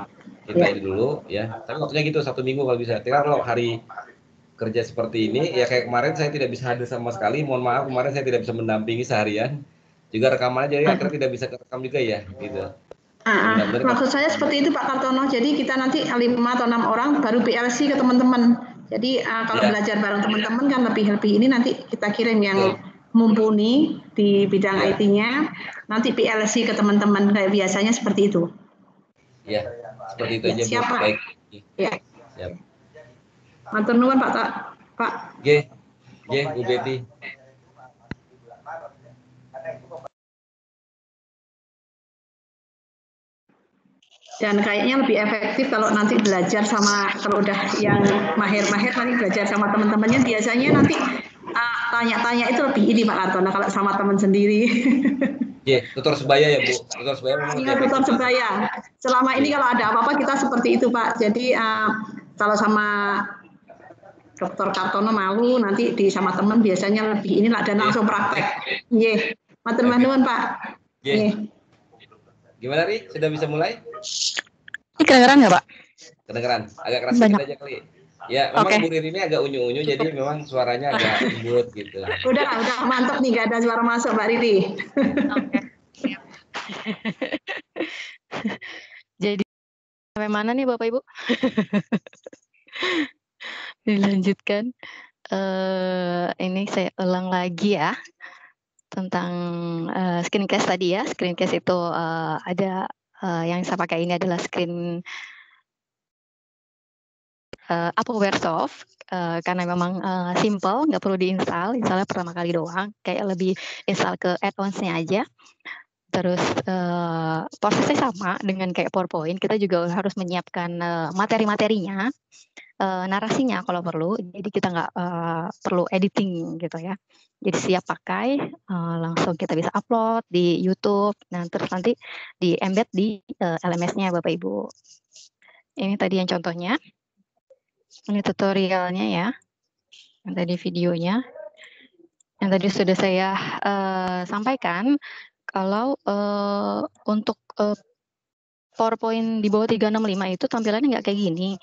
Speaker 5: kita ini dulu ya. Tapi waktunya gitu Sabtu Minggu kalau bisa. Kalau hari kerja seperti ini ya, kayak kemarin saya tidak bisa hadir sama sekali, mohon maaf, kemarin saya tidak bisa mendampingi seharian juga rekamannya, jadi akhirnya tidak bisa kerekam juga ya gitu.
Speaker 2: Maksud saya seperti itu Pak Kartono, jadi kita nanti 5 atau 6 orang baru PLC ke teman-teman, Jadi kalau
Speaker 5: Ya.
Speaker 2: belajar bareng teman-teman kan lebih ini nanti kita kirim yang
Speaker 5: Betul.
Speaker 2: mumpuni di bidang
Speaker 5: Ya.
Speaker 2: IT-nya, nanti PLC ke teman-teman kayak biasanya seperti itu.
Speaker 5: Ya, seperti itu
Speaker 2: Ya,
Speaker 5: aja Bu.
Speaker 2: siapa?
Speaker 5: Baik.
Speaker 2: Ya.
Speaker 5: Siap.
Speaker 2: Matur nuwun Pak.
Speaker 5: G, Bu Betty.
Speaker 2: Dan kayaknya lebih efektif kalau nanti belajar sama, kalau udah yang mahir-mahir nanti belajar sama teman-temannya, biasanya nanti tanya-tanya itu lebih ini Pak Kartono kalau sama teman sendiri.
Speaker 5: Tutor sebaya ya Bu. Tutor sebaya memang
Speaker 2: Iya, tutor sebaya. Selama ini kalau ada apa-apa kita seperti itu Pak. Jadi kalau sama Dr. Kartono malu, nanti sama teman biasanya lebih inilah dan langsung praktek. Nggih. Matur nuwun Pak. Nggih.
Speaker 5: Gimana Ri? Sudah bisa mulai?
Speaker 3: Ini kedengeran nggak Pak?
Speaker 5: Kedengeran. Agak keras sedikit aja kali. Ya, memang Bu Riri ini agak unyu-unyu, jadi memang suaranya agak lembut gitu.
Speaker 2: Udah mantap nih, nggak ada suara masuk Mbak Riri.
Speaker 13: Oke, siap. Jadi sampai mana nih Bapak Ibu? Dilanjutkan. Ini saya ulang lagi ya tentang screencast tadi ya. Screencast itu ada yang saya pakai ini adalah screen Applewaresoft karena memang simple, nggak perlu diinstal, installnya pertama kali doang, kayak lebih install ke add-ons-nya aja. Terus prosesnya sama dengan kayak PowerPoint, kita juga harus menyiapkan materi-materinya, narasinya kalau perlu, jadi kita nggak perlu editing gitu ya. Jadi siap pakai, langsung kita bisa upload di YouTube, nah terus nanti di embed di LMS-nya Bapak Ibu. Ini tadi yang contohnya. Ini tutorialnya ya, yang tadi videonya, yang tadi sudah saya sampaikan. Kalau untuk PowerPoint di bawah 365 itu tampilannya nggak kayak gini,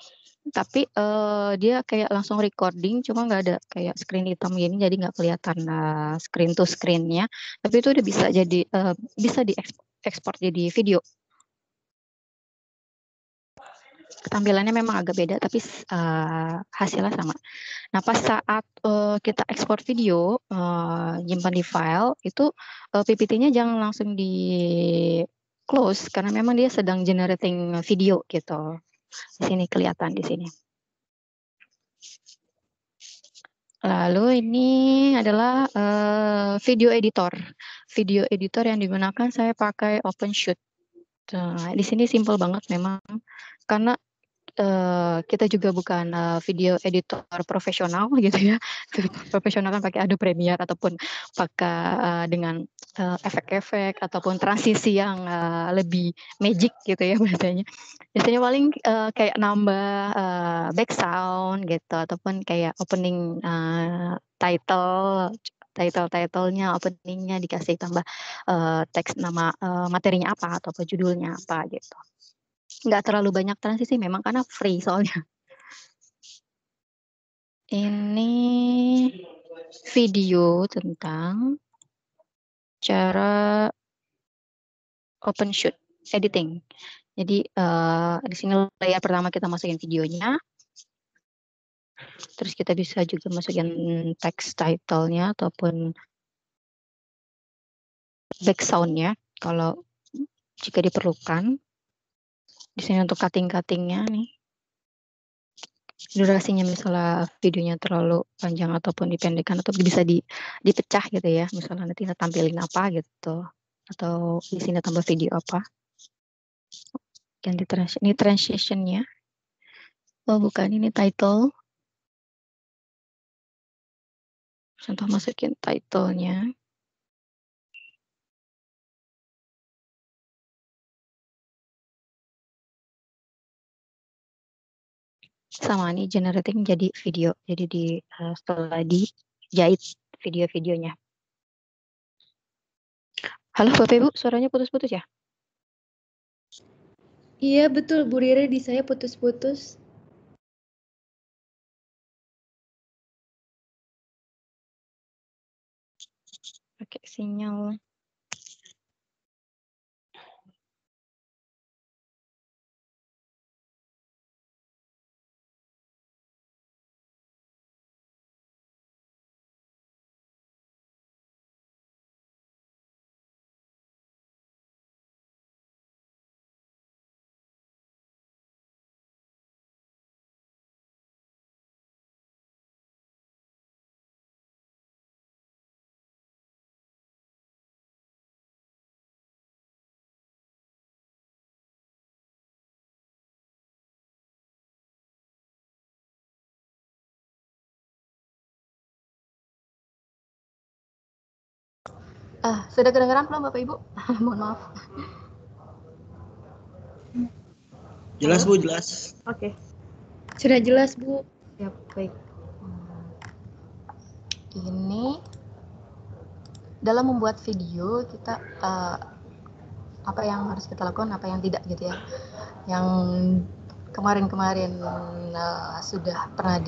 Speaker 13: tapi dia kayak langsung recording, cuma nggak ada kayak screen hitam gini, jadi nggak kelihatan screen to screen-nya. Tapi itu udah bisa jadi bisa diekspor jadi video. Tampilannya memang agak beda, tapi hasilnya sama. Nah, pas saat kita ekspor video, nyimpan di file, itu PPT-nya jangan langsung di close, karena memang dia sedang generating video gitu. Di sini kelihatan di sini. Lalu ini adalah video editor. Video editor yang digunakan saya pakai OpenShoot. Nah, di sini simple banget memang, karena kita juga bukan video editor profesional gitu ya. Profesional kan pakai Adobe Premiere ataupun pakai dengan efek-efek ataupun transisi yang lebih magic gitu ya bahasanya. Biasanya paling kayak nambah background gitu ataupun kayak opening title-nya, openingnya dikasih tambah teks nama materinya apa atau judulnya apa gitu. Nggak terlalu banyak transisi memang karena free soalnya. Ini video tentang cara OpenShoot editing. Jadi di sini layar pertama kita masukin videonya. Terus kita bisa juga masukin teks title-nya ataupun background-nya kalau jika diperlukan. Di sini untuk cutting-cutting-nya nih. Durasinya misalnya videonya terlalu panjang ataupun dipendekkan atau bisa dipecah gitu ya. Misalnya nanti kita tampilin apa gitu. Atau di sini tambah video apa. Ganti ini transition-nya. Oh bukan, ini title. Contoh masukin title-nya. Sama nih generating jadi video. Jadi setelah dijahit video-videonya. Halo Bapak Ibu, suaranya putus-putus ya?
Speaker 4: Iya betul Bu Riri, di saya putus-putus.
Speaker 13: Pakai sinyal.
Speaker 9: Sudah kedengeran belum Bapak Ibu? Mohon maaf.
Speaker 10: Jelas Bu, jelas.
Speaker 9: Oke.
Speaker 4: Sudah jelas, Bu.
Speaker 9: Ya, baik. Ini dalam membuat video kita apa yang harus kita lakukan, apa yang tidak gitu ya. Yang kemarin-kemarin sudah pernah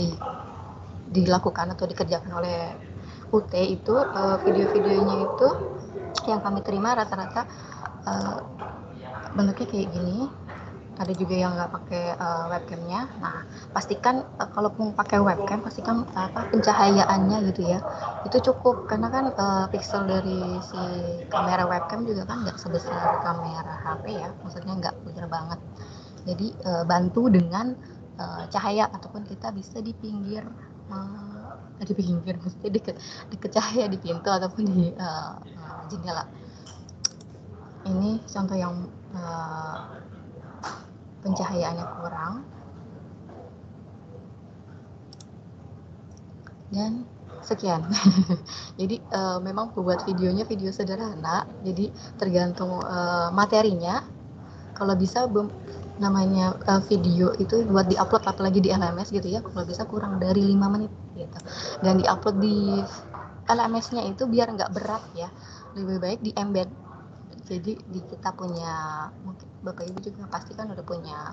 Speaker 9: dilakukan atau dikerjakan oleh UT itu video-videonya itu yang kami terima rata-rata bentuknya kayak gini. Ada juga yang nggak pakai webcamnya. Nah, pastikan kalaupun pakai webcam, pastikan pencahayaannya gitu ya, itu cukup karena kan pixel dari si kamera webcam juga kan nggak sebesar kamera HP ya, maksudnya nggak besar banget. Jadi bantu dengan cahaya ataupun kita bisa di pinggir maksudnya deket cahaya di pintu ataupun di jendela. Ini contoh yang pencahayaannya kurang dan sekian. Jadi memang buat videonya video sederhana, jadi tergantung materinya. Kalau bisa namanya video itu buat diupload apalagi di LMS gitu ya, kalau bisa kurang dari 5 menit gitu, dan diupload di LMS-nya itu biar nggak berat ya, lebih baik di embed. Jadi di kita punya, mungkin Bapak Ibu juga pasti kan udah punya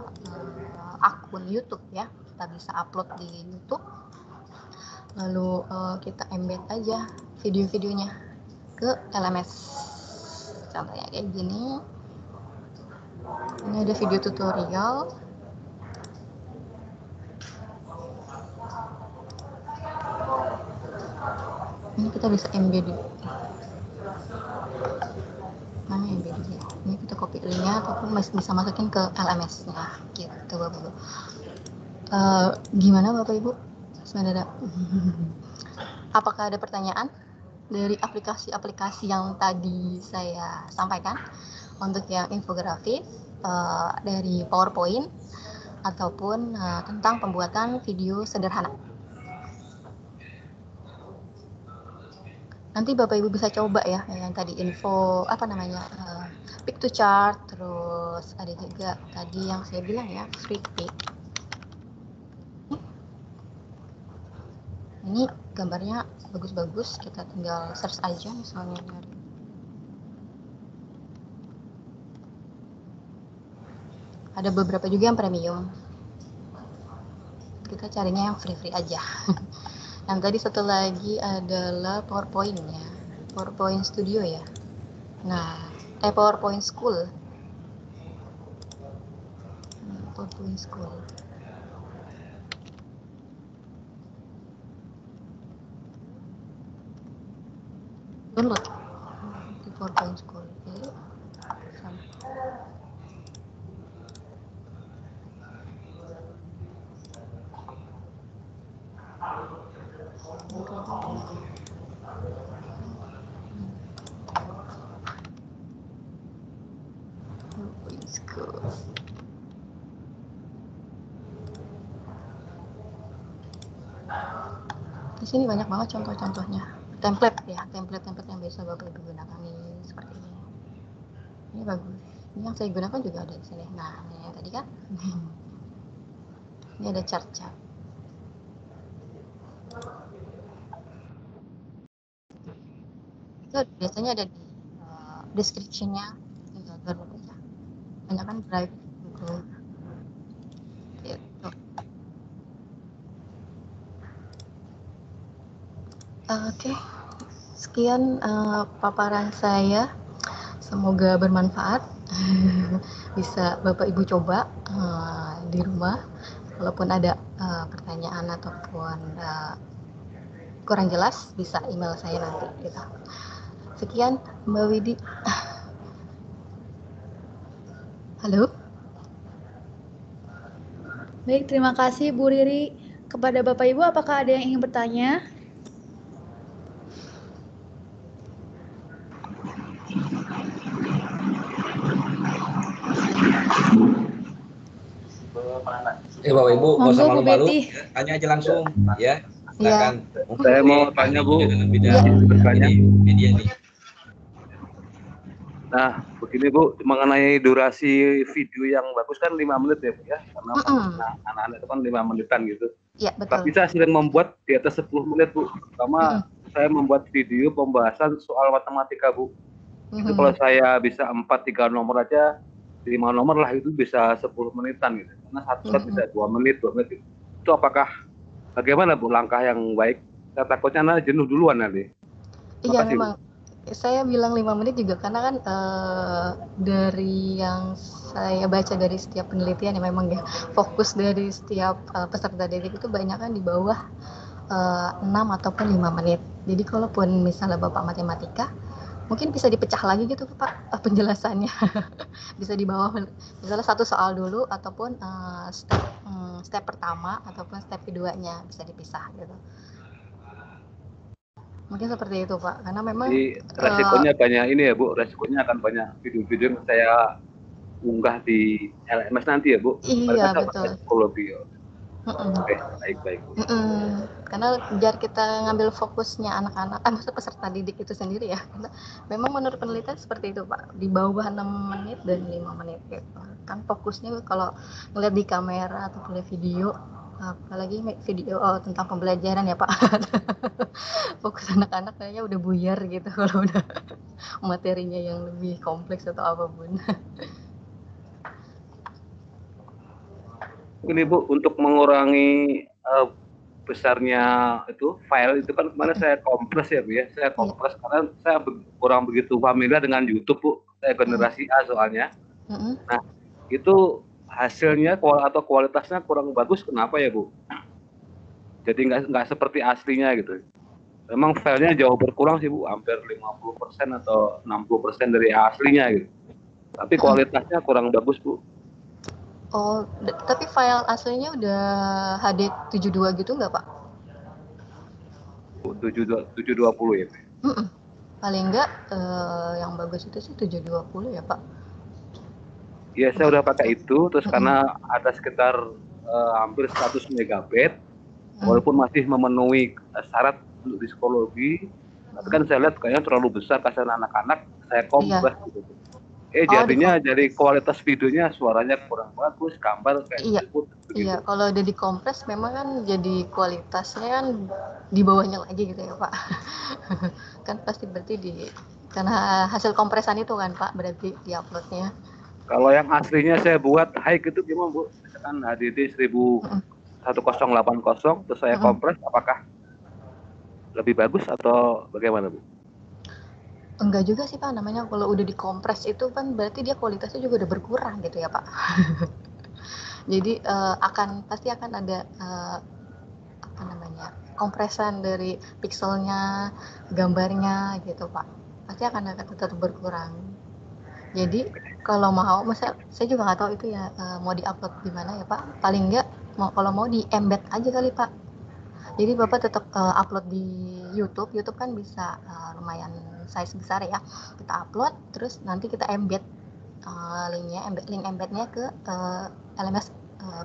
Speaker 9: akun YouTube ya, kita bisa upload di YouTube, lalu kita embed aja video-videonya ke LMS. Contohnya kayak gini. Ini ada video tutorial. Ini kita bisa embed. Mana embed ya? Ini kita copy linknya ataupun bisa masukin ke LMS-nya gitu Bapak Ibu. Gimana Bapak Ibu? Sebenarnya apakah ada pertanyaan dari aplikasi-aplikasi yang tadi saya sampaikan? Untuk yang infografis dari PowerPoint ataupun tentang pembuatan video sederhana. Nanti Bapak Ibu bisa coba ya yang tadi info pick to chart, terus ada juga tadi yang saya bilang ya free pick. Ini gambarnya bagus-bagus, kita tinggal search aja misalnya dari ada beberapa juga yang premium. Kita carinya yang free-free aja. Yang tadi satu lagi adalah PowerPoint-nya. PowerPoint Studio ya. Nah, PowerPoint School. PowerPoint School. Download di PowerPoint School. Jadi, di sini banyak banget contoh-contohnya, template yang biasa Bapak Ibu gunakan ini seperti ini. Ini bagus. Ini yang saya gunakan juga ada di sini. Nah, ini yang tadi kan. Ini ada chart-chart. Itu biasanya ada di description-nya, tinggal download aja. Banyak kan drive gitu. Oke, sekian paparan saya. Semoga bermanfaat. Bisa Bapak Ibu coba di rumah. Kalaupun ada pertanyaan ataupun kurang jelas, bisa email saya nanti. Gitu. Sekian Mbak Widi. Halo.
Speaker 4: Baik, terima kasih Bu Riri. Kepada Bapak Ibu, apakah ada yang ingin bertanya?
Speaker 5: Bapak Ibu, nggak usah malu-malu, tanya aja langsung ya. Silakan.
Speaker 8: Saya mau tanya Bu,
Speaker 5: dengan bidang
Speaker 8: bertanya
Speaker 5: media nih.
Speaker 8: Nah, begini Bu, mengenai durasi video yang bagus kan 5 menit ya Bu ya, karena anak-anak itu kan 5 menitan gitu.
Speaker 9: Iya,
Speaker 8: Tapi
Speaker 9: betul.
Speaker 8: saya sering membuat di atas 10 menit Bu, pertama saya membuat video pembahasan soal matematika Bu. Itu kalau saya bisa 4-3 nomor aja, 5 nomor lah itu bisa 10 menitan gitu. Karena satu slide bisa 2 menit, 2 menit. Itu apakah bagaimana Bu langkah yang baik? Saya takutnya nanti jenuh duluan nanti.
Speaker 9: Iya,
Speaker 8: Makasih,
Speaker 9: memang. Saya bilang 5 menit juga karena kan dari yang saya baca dari setiap penelitian ya memang ya fokus dari setiap peserta didik itu banyak kan di bawah 6 ataupun 5 menit. Jadi kalaupun misalnya Bapak matematika mungkin bisa dipecah lagi gitu Pak penjelasannya. Bisa di bawah misalnya satu soal dulu ataupun step pertama ataupun step keduanya bisa dipisah gitu. Mungkin seperti itu Pak, karena memang
Speaker 8: jadi resikonya banyak ini ya Bu, resikonya akan banyak video-video yang saya unggah di LMS nanti ya Bu.
Speaker 9: Iya, betul.
Speaker 8: Psikologi ya. Oke, baik.
Speaker 9: Karena biar kita ngambil fokusnya anak-anak, maksud peserta didik itu sendiri ya. Karena memang menurut penelitian seperti itu Pak, di bawah 6 menit dan 5 menit gitu. Kan fokusnya kalau ngeliat di kamera atau ngeliat video, apalagi video tentang pembelajaran ya Pak. Fokus anak-anak kayaknya udah buyar gitu kalau udah materinya yang lebih kompleks atau apapun.
Speaker 8: Ini Bu, untuk mengurangi besarnya itu file itu kan kemarin saya kompres ya Bu ya. Saya kompres karena saya kurang begitu familiar dengan YouTube Bu. Saya generasi A soalnya. Nah, itu hasilnya atau kualitasnya kurang bagus kenapa ya Bu? Jadi nggak seperti aslinya gitu. Memang filenya jauh berkurang sih Bu, hampir 50% atau 60% dari aslinya gitu. Tapi kualitasnya kurang bagus Bu.
Speaker 9: Oh, tapi file aslinya udah HD 72 gitu nggak Pak?
Speaker 8: 720 ya?
Speaker 9: Paling nggak yang bagus itu sih 720 ya Pak?
Speaker 8: Iya, saya udah pakai itu, terus karena ada sekitar hampir 100 megabit, walaupun masih memenuhi syarat untuk psikologi, tapi kan saya lihat kayaknya terlalu besar kasihan anak-anak, saya kompres gitu. Jadinya dari kualitas videonya suaranya kurang bagus, gambar kayak
Speaker 9: Iya, kalau udah dikompres memang kan jadi kualitasnya kan di bawahnya lagi gitu ya Pak. Kan pasti berarti karena hasil kompresan itu kan Pak berarti di uploadnya.
Speaker 8: Kalau yang aslinya saya buat high itu gimana Bu? Misalkan HDD 1080 terus saya kompres, apakah lebih bagus atau bagaimana Bu?
Speaker 9: Enggak juga sih Pak, namanya kalau udah dikompres itu kan berarti dia kualitasnya juga udah berkurang gitu ya Pak. Jadi pasti akan ada kompresan dari pixelnya, gambarnya gitu Pak. Pasti akan tetap berkurang. Jadi kalau mau, saya juga nggak tahu itu ya mau diupload di mana ya Pak. Paling nggak kalau mau di embed aja kali Pak. Jadi Bapak tetap upload di YouTube. YouTube kan bisa lumayan size besar ya. Kita upload, terus nanti kita embed link embednya ke LMS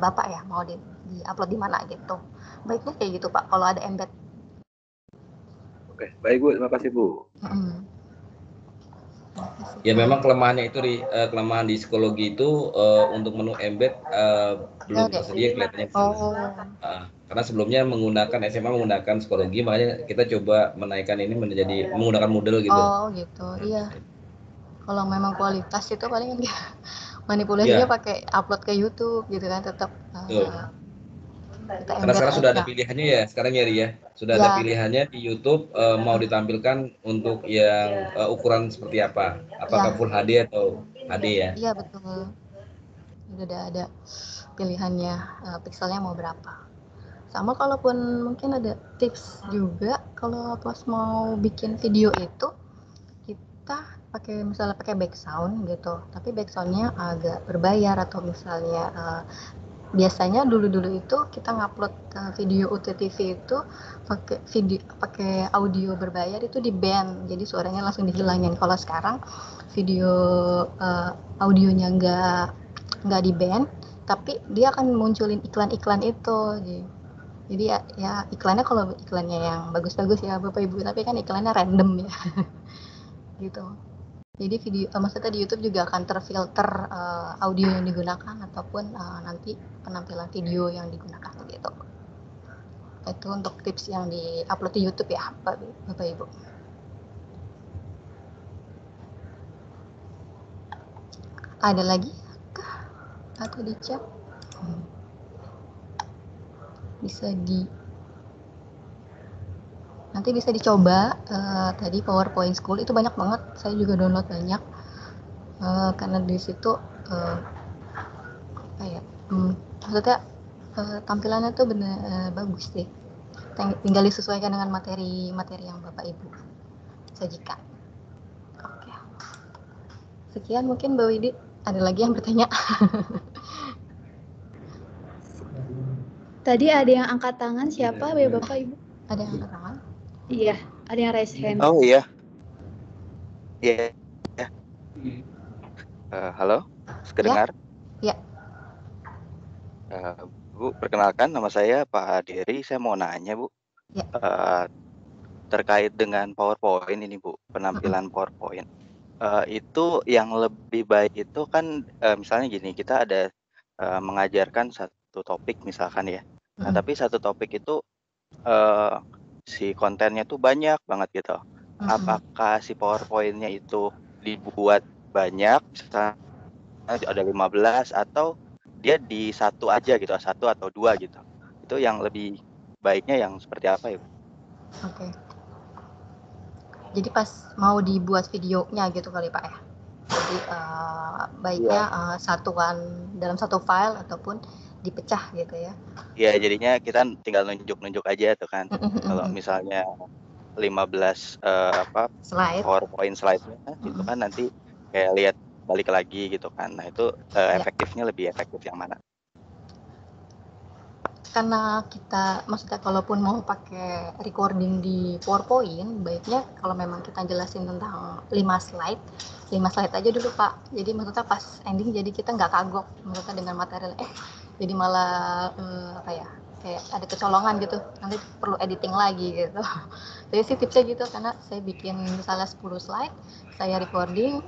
Speaker 9: Bapak ya. Mau di upload di mana gitu. Baiknya kayak gitu Pak. Kalau ada embed.
Speaker 8: Oke, baik Bu. Terima kasih Bu.
Speaker 5: Ya memang kelemahannya itu kelemahan di psikologi itu untuk menu embed belum tersedia kelihatannya. Karena sebelumnya SMA menggunakan psikologi, makanya kita coba menaikkan ini menjadi menggunakan Moodle gitu.
Speaker 9: Oh gitu, iya. Kalau memang kualitas itu paling manipulasinya pakai upload ke YouTube gitu kan tetap.
Speaker 5: Karena sekarang sudah ada pilihannya ya, sekarang ya Ria, sudah ada pilihannya di YouTube mau ditampilkan untuk yang ukuran seperti apa, apakah Full HD atau HD ya?
Speaker 9: Iya betul, udah ada pilihannya pixelnya mau berapa. Sama kalaupun mungkin ada tips juga kalau pas mau bikin video itu kita misalnya pakai background gitu, tapi backgroundnya agak berbayar atau misalnya biasanya dulu itu kita ngupload video UTTV itu pakai audio berbayar itu di ban, jadi suaranya langsung dihilangin. Kalau sekarang video audionya nggak di ban, tapi dia akan munculin iklan-iklan itu. Jadi ya iklannya kalau iklannya yang bagus-bagus ya Bapak Ibu, tapi kan iklannya random ya. Gitu. Jadi video, maksudnya di YouTube juga akan terfilter audio yang digunakan ataupun nanti penampilan video yang digunakan gitu. Itu untuk tips yang di-upload di YouTube ya, Bapak Ibu. Ada lagi kah? Atau di chat? Nanti bisa dicoba. Tadi PowerPoint School itu banyak banget. Saya juga download banyak. Karena di situ maksudnya tampilannya tuh bener bagus deh. Tinggal disesuaikan dengan materi yang Bapak Ibu sajikan. Oke. Sekian mungkin Mbak Widi. Ada lagi yang bertanya?
Speaker 4: Tadi ada yang angkat tangan, siapa Bapak Ibu?
Speaker 9: Ada yang angkat tangan?
Speaker 4: Iya, ada yang raise hand.
Speaker 14: Oh iya. Iya. Halo, kedengar?
Speaker 9: Ya.
Speaker 14: Bu, perkenalkan nama saya Pak Dery. Saya mau nanya, Bu.
Speaker 9: Ya.
Speaker 14: Terkait dengan PowerPoint ini, Bu, penampilan PowerPoint. Itu yang lebih baik itu kan misalnya gini, kita ada mengajarkan satu topik misalkan ya. Nah, tapi satu topik itu si kontennya tuh banyak banget gitu. Apakah si PowerPoint-nya itu dibuat banyak, misalnya ada 15 atau dia di satu aja gitu, satu atau dua gitu. Itu yang lebih baiknya yang seperti apa ya, Bu?
Speaker 9: Oke. Jadi pas mau dibuat videonya gitu kali Pak ya. Jadi baiknya satuan dalam satu file ataupun dipecah gitu ya.
Speaker 14: Iya, jadinya kita tinggal nunjuk-nunjuk aja tuh kan. Kalau misalnya 15
Speaker 9: slide,
Speaker 14: PowerPoint slide-nya itu kan nanti kayak lihat balik lagi gitu kan. Nah, itu efektifnya lebih efektif yang mana?
Speaker 9: Karena kita maksudnya kalaupun mau pakai recording di PowerPoint, baiknya kalau memang kita jelasin tentang 5 slide aja dulu Pak. Jadi maksudnya pas ending jadi kita nggak kagok maksudnya dengan material jadi malah kayak ada kecolongan gitu, nanti perlu editing lagi gitu. Jadi sih tipsnya gitu, karena saya bikin misalnya 10 slide, saya recording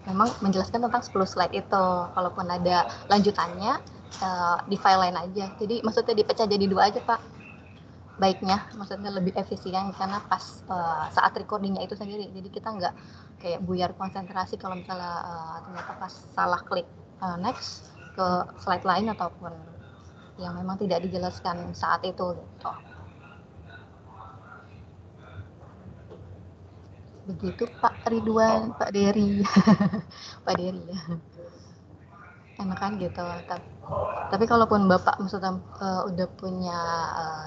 Speaker 9: memang menjelaskan tentang 10 slide itu. Kalaupun ada lanjutannya di file lain aja. Jadi maksudnya dipecah jadi 2 aja Pak. Baiknya maksudnya lebih efisien karena pas saat recordingnya itu sendiri. Jadi kita nggak kayak buyar konsentrasi kalau misalnya ternyata pas salah klik next ke slide lain ataupun yang memang tidak dijelaskan saat itu gitu. Begitu Pak Ridwan, Pak Dery. Pak Dery ya. Enakan gitu. Tapi kalaupun Bapak maksudnya udah punya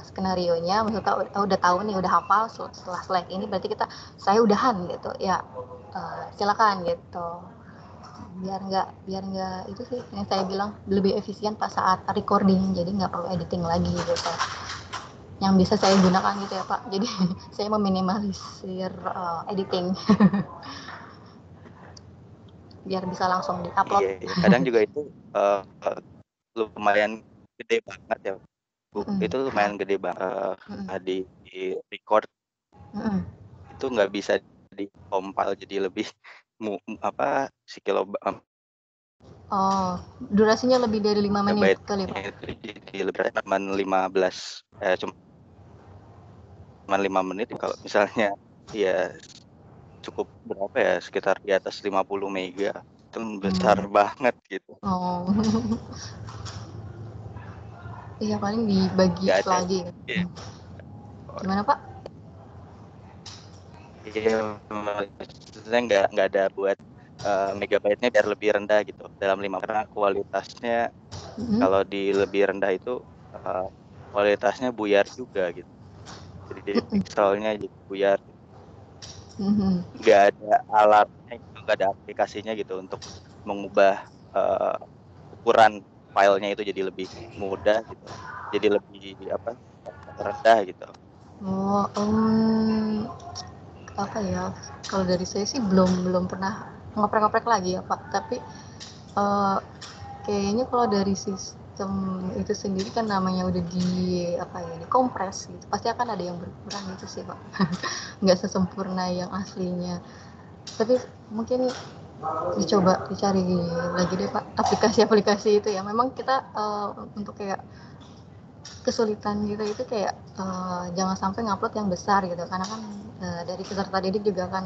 Speaker 9: skenario-nya, maksudnya udah tahu nih, udah hafal setelah slide ini berarti saya udahan gitu. Ya silakan gitu. Biar nggak itu sih yang saya bilang lebih efisien pas saat recording, jadi nggak perlu editing lagi gitu. Yang bisa saya gunakan gitu ya Pak. Jadi saya meminimalisir editing. Biar bisa langsung di-upload.
Speaker 14: Iya. Kadang juga itu lumayan gede banget ya, Bu. Itu lumayan gede banget di record. Itu nggak bisa di-compile jadi lebih
Speaker 9: durasinya lebih dari 5 menit kali Pak.
Speaker 14: Jadi lebih cuma 5 menit. Kalau misalnya ya cukup berapa ya, sekitar di atas 50 mega. Itu besar banget gitu.
Speaker 9: Iya, paling dibagi lagi. Gimana Pak?
Speaker 14: Iya, maksudnya nggak ada buat megabyte-nya biar lebih rendah gitu dalam 5, karena kualitasnya kalau di lebih rendah itu kualitasnya buyar juga gitu. Jadi pixelnya jadi buyar. Nggak ada alatnya gitu, nggak ada aplikasinya gitu untuk mengubah ukuran filenya itu jadi lebih mudah gitu, jadi lebih rendah gitu.
Speaker 9: Apa ya, kalau dari saya sih belum pernah ngoprek-ngoprek lagi ya Pak, tapi kayaknya kalau dari sistem itu sendiri kan namanya udah dikompres gitu, pasti akan ada yang berkurang gitu sih Pak. Nggak sesempurna yang aslinya. Tapi mungkin dicoba dicari lagi deh Pak aplikasi-aplikasi itu ya. Memang kita untuk kayak kesulitan gitu itu kayak jangan sampai ngupload yang besar gitu karena kan dari peserta didik juga kan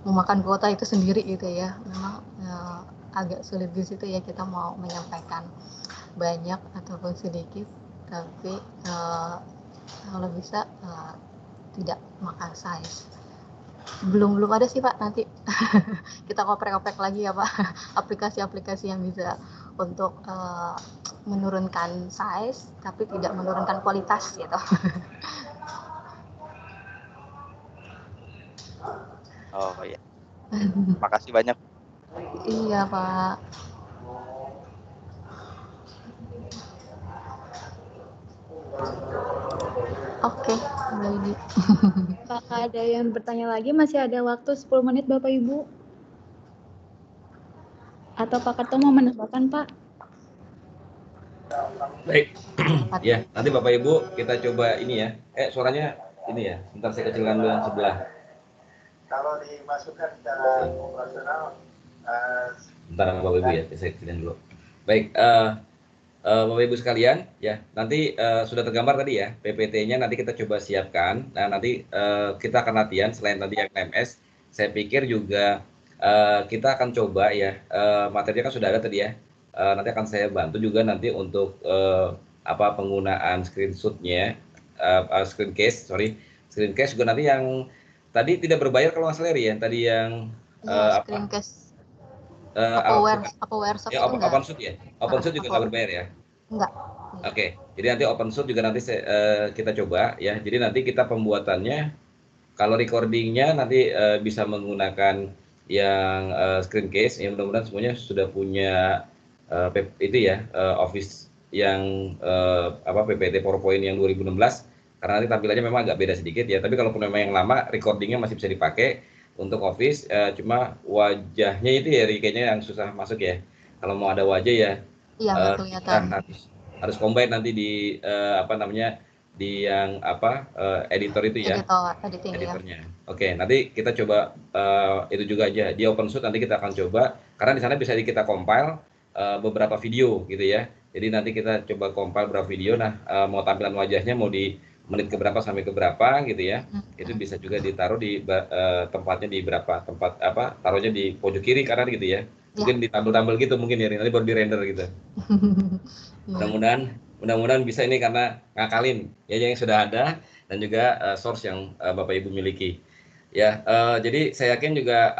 Speaker 9: memakan kuota itu sendiri gitu ya. Memang agak sulit di situ ya kita mau menyampaikan banyak ataupun sedikit, tapi kalau bisa tidak makan size. Belum ada sih Pak, nanti kita oprek-oprek lagi ya Pak aplikasi-aplikasi yang bisa untuk menurunkan size tapi tidak menurunkan kualitas gitu.
Speaker 14: Oh iya. Makasih banyak.
Speaker 9: Iya Pak. Oke, ready.
Speaker 4: Apakah ada yang bertanya lagi? Masih ada waktu 10 menit Bapak Ibu. Atau Pak Karto mau menambahkan Pak?
Speaker 5: Baik, ya nanti Bapak Ibu kita coba ini ya. Suaranya ini ya. Bentar saya kecilkan dulu yang sebelah.
Speaker 12: Kalau dimasukkan ke operasional,
Speaker 5: bentar Bapak Ibu ya, saya kecilin dulu. Baik, Bapak Ibu sekalian, ya nanti sudah tergambar tadi ya PPT-nya, nanti kita coba siapkan. Nah nanti kita akan latihan selain tadi yang LMS, saya pikir juga kita akan coba ya materinya kan sudah ada tadi ya. Nanti akan saya bantu juga nanti untuk penggunaan screenshot-nya, screen case juga nanti yang tadi tidak berbayar kalau nggak salah ya, tadi yang
Speaker 9: screencast.
Speaker 5: OpenShoot ya. OpenShoot juga nggak berbayar ya?
Speaker 9: Enggak.
Speaker 5: Oke, jadi nanti OpenShoot juga nanti kita coba ya. Jadi nanti kita pembuatannya, kalau recordingnya nanti bisa menggunakan yang screen case. Yang mudah-mudahan semuanya sudah punya itu ya Office yang PPT PowerPoint yang 2016. Karena nanti tampilannya memang agak beda sedikit ya. Tapi kalaupun memang yang lama, recordingnya masih bisa dipakai untuk Office, cuma wajahnya itu ya kayaknya yang susah masuk ya. Kalau mau ada wajah ya,
Speaker 9: kelihatan.
Speaker 5: Harus combine nanti di di yang editor itu ya. Editornya. Ya. Oke, nanti kita coba itu juga aja di OpenShoot, nanti kita akan coba karena di sana bisa kita compile beberapa video gitu ya. Jadi nanti kita coba compile beberapa video. Nah, mau tampilan wajahnya mau di menit keberapa sampai keberapa gitu ya, itu bisa juga ditaruh di tempatnya di berapa tempat taruhnya di pojok kiri kanan gitu ya, mungkin ditambel-tambel gitu mungkin ya, nanti baru di render gitu. Mudah-mudahan bisa ini karena ngakalin ya yang sudah ada dan juga source yang Bapak Ibu miliki ya. Jadi saya yakin juga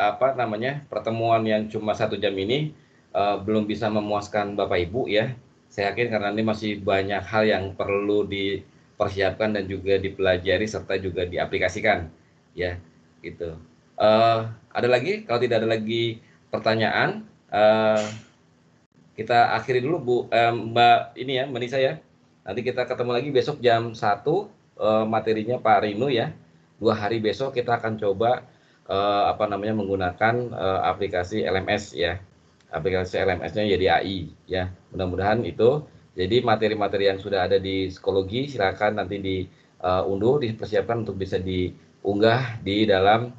Speaker 5: pertemuan yang cuma 1 jam ini belum bisa memuaskan Bapak Ibu ya. Saya yakin karena ini masih banyak hal yang perlu dipersiapkan dan juga dipelajari serta juga diaplikasikan ya gitu. Ada lagi? Kalau tidak ada lagi pertanyaan, kita akhiri dulu Bu Mbak ini ya, Mbak Nisa ya. Nanti kita ketemu lagi besok jam 1 materinya Pak Rino ya. 2 hari besok kita akan coba menggunakan aplikasi LMS ya. Aplikasi LMS-nya YDAI ya. Mudah-mudahan itu. Jadi materi-materi yang sudah ada di psikologi silakan nanti diunduh, dipersiapkan untuk bisa diunggah di dalam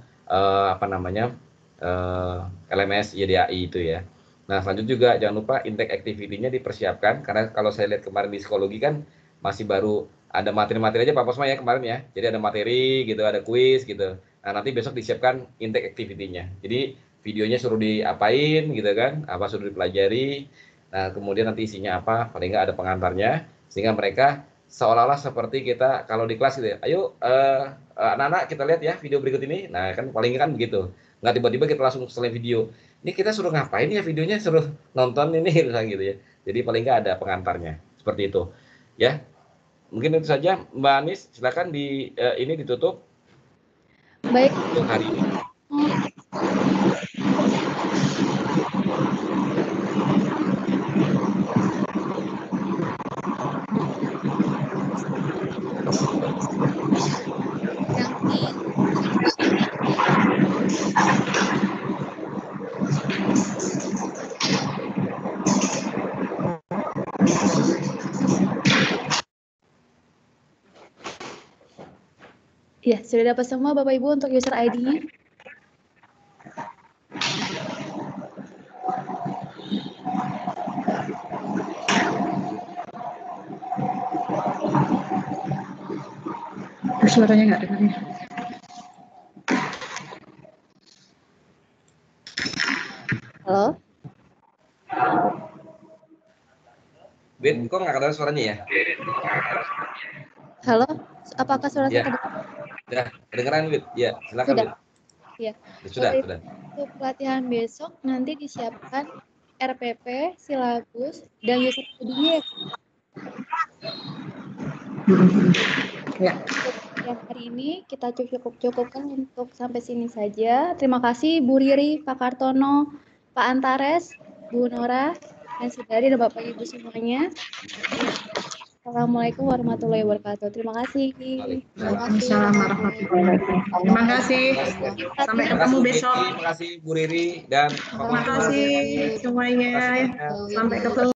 Speaker 5: LMS YDAI itu ya. Nah, selanjutnya juga jangan lupa intake activity-nya dipersiapkan karena kalau saya lihat kemarin di psikologi kan masih baru ada materi-materi aja Pak Posma ya kemarin ya. Jadi ada materi gitu, ada kuis gitu. Nah, nanti besok disiapkan intake activity-nya. Jadi videonya suruh diapain gitu kan, apa suruh dipelajari. Nah, kemudian nanti isinya apa, paling nggak ada pengantarnya, sehingga mereka seolah-olah seperti kita kalau di kelas gitu ya, ayo anak-anak kita lihat ya video berikut ini. Nah, kan paling kan begitu. Nggak tiba-tiba kita langsung selesai video. Ini kita suruh ngapain ya videonya, suruh nonton ini gitu ya. Jadi paling nggak ada pengantarnya, seperti itu. Ya, mungkin itu saja Mbak Anis, silakan ini ditutup.
Speaker 4: Baik.
Speaker 5: Untuk hari ini.
Speaker 4: Ya, sudah dapat semua Bapak Ibu untuk user ID-nya?
Speaker 2: suaranya nggak dengar ya.
Speaker 4: Halo?
Speaker 5: Wit, kok nggak kedengeran suaranya ya?
Speaker 4: Halo? Apakah suara saya
Speaker 5: Ya, udah kedengeran Wit? Ya, silakan
Speaker 4: Sudah.
Speaker 5: Wit.
Speaker 4: Ya.
Speaker 5: Sudah,
Speaker 4: Bapak Ibu,
Speaker 5: sudah.
Speaker 4: untuk pelatihan besok nanti disiapkan RPP, silabus, dan user study-nya.
Speaker 2: Ya.
Speaker 4: Untuk yang hari ini kita cukupkan untuk sampai sini saja. Terima kasih Bu Riri, Pak Kartono, Pak Antares, Bu Nora, dan saudari dan Bapak Ibu semuanya. Assalamualaikum warahmatullahi wabarakatuh. Terima kasih.
Speaker 2: Waalaikumsalam warahmatullahi wabarakatuh. Terima kasih. Sampai ketemu besok.
Speaker 5: Terima kasih Bu Riri dan Pak
Speaker 2: Terima kasih semuanya. Sampai ketemu.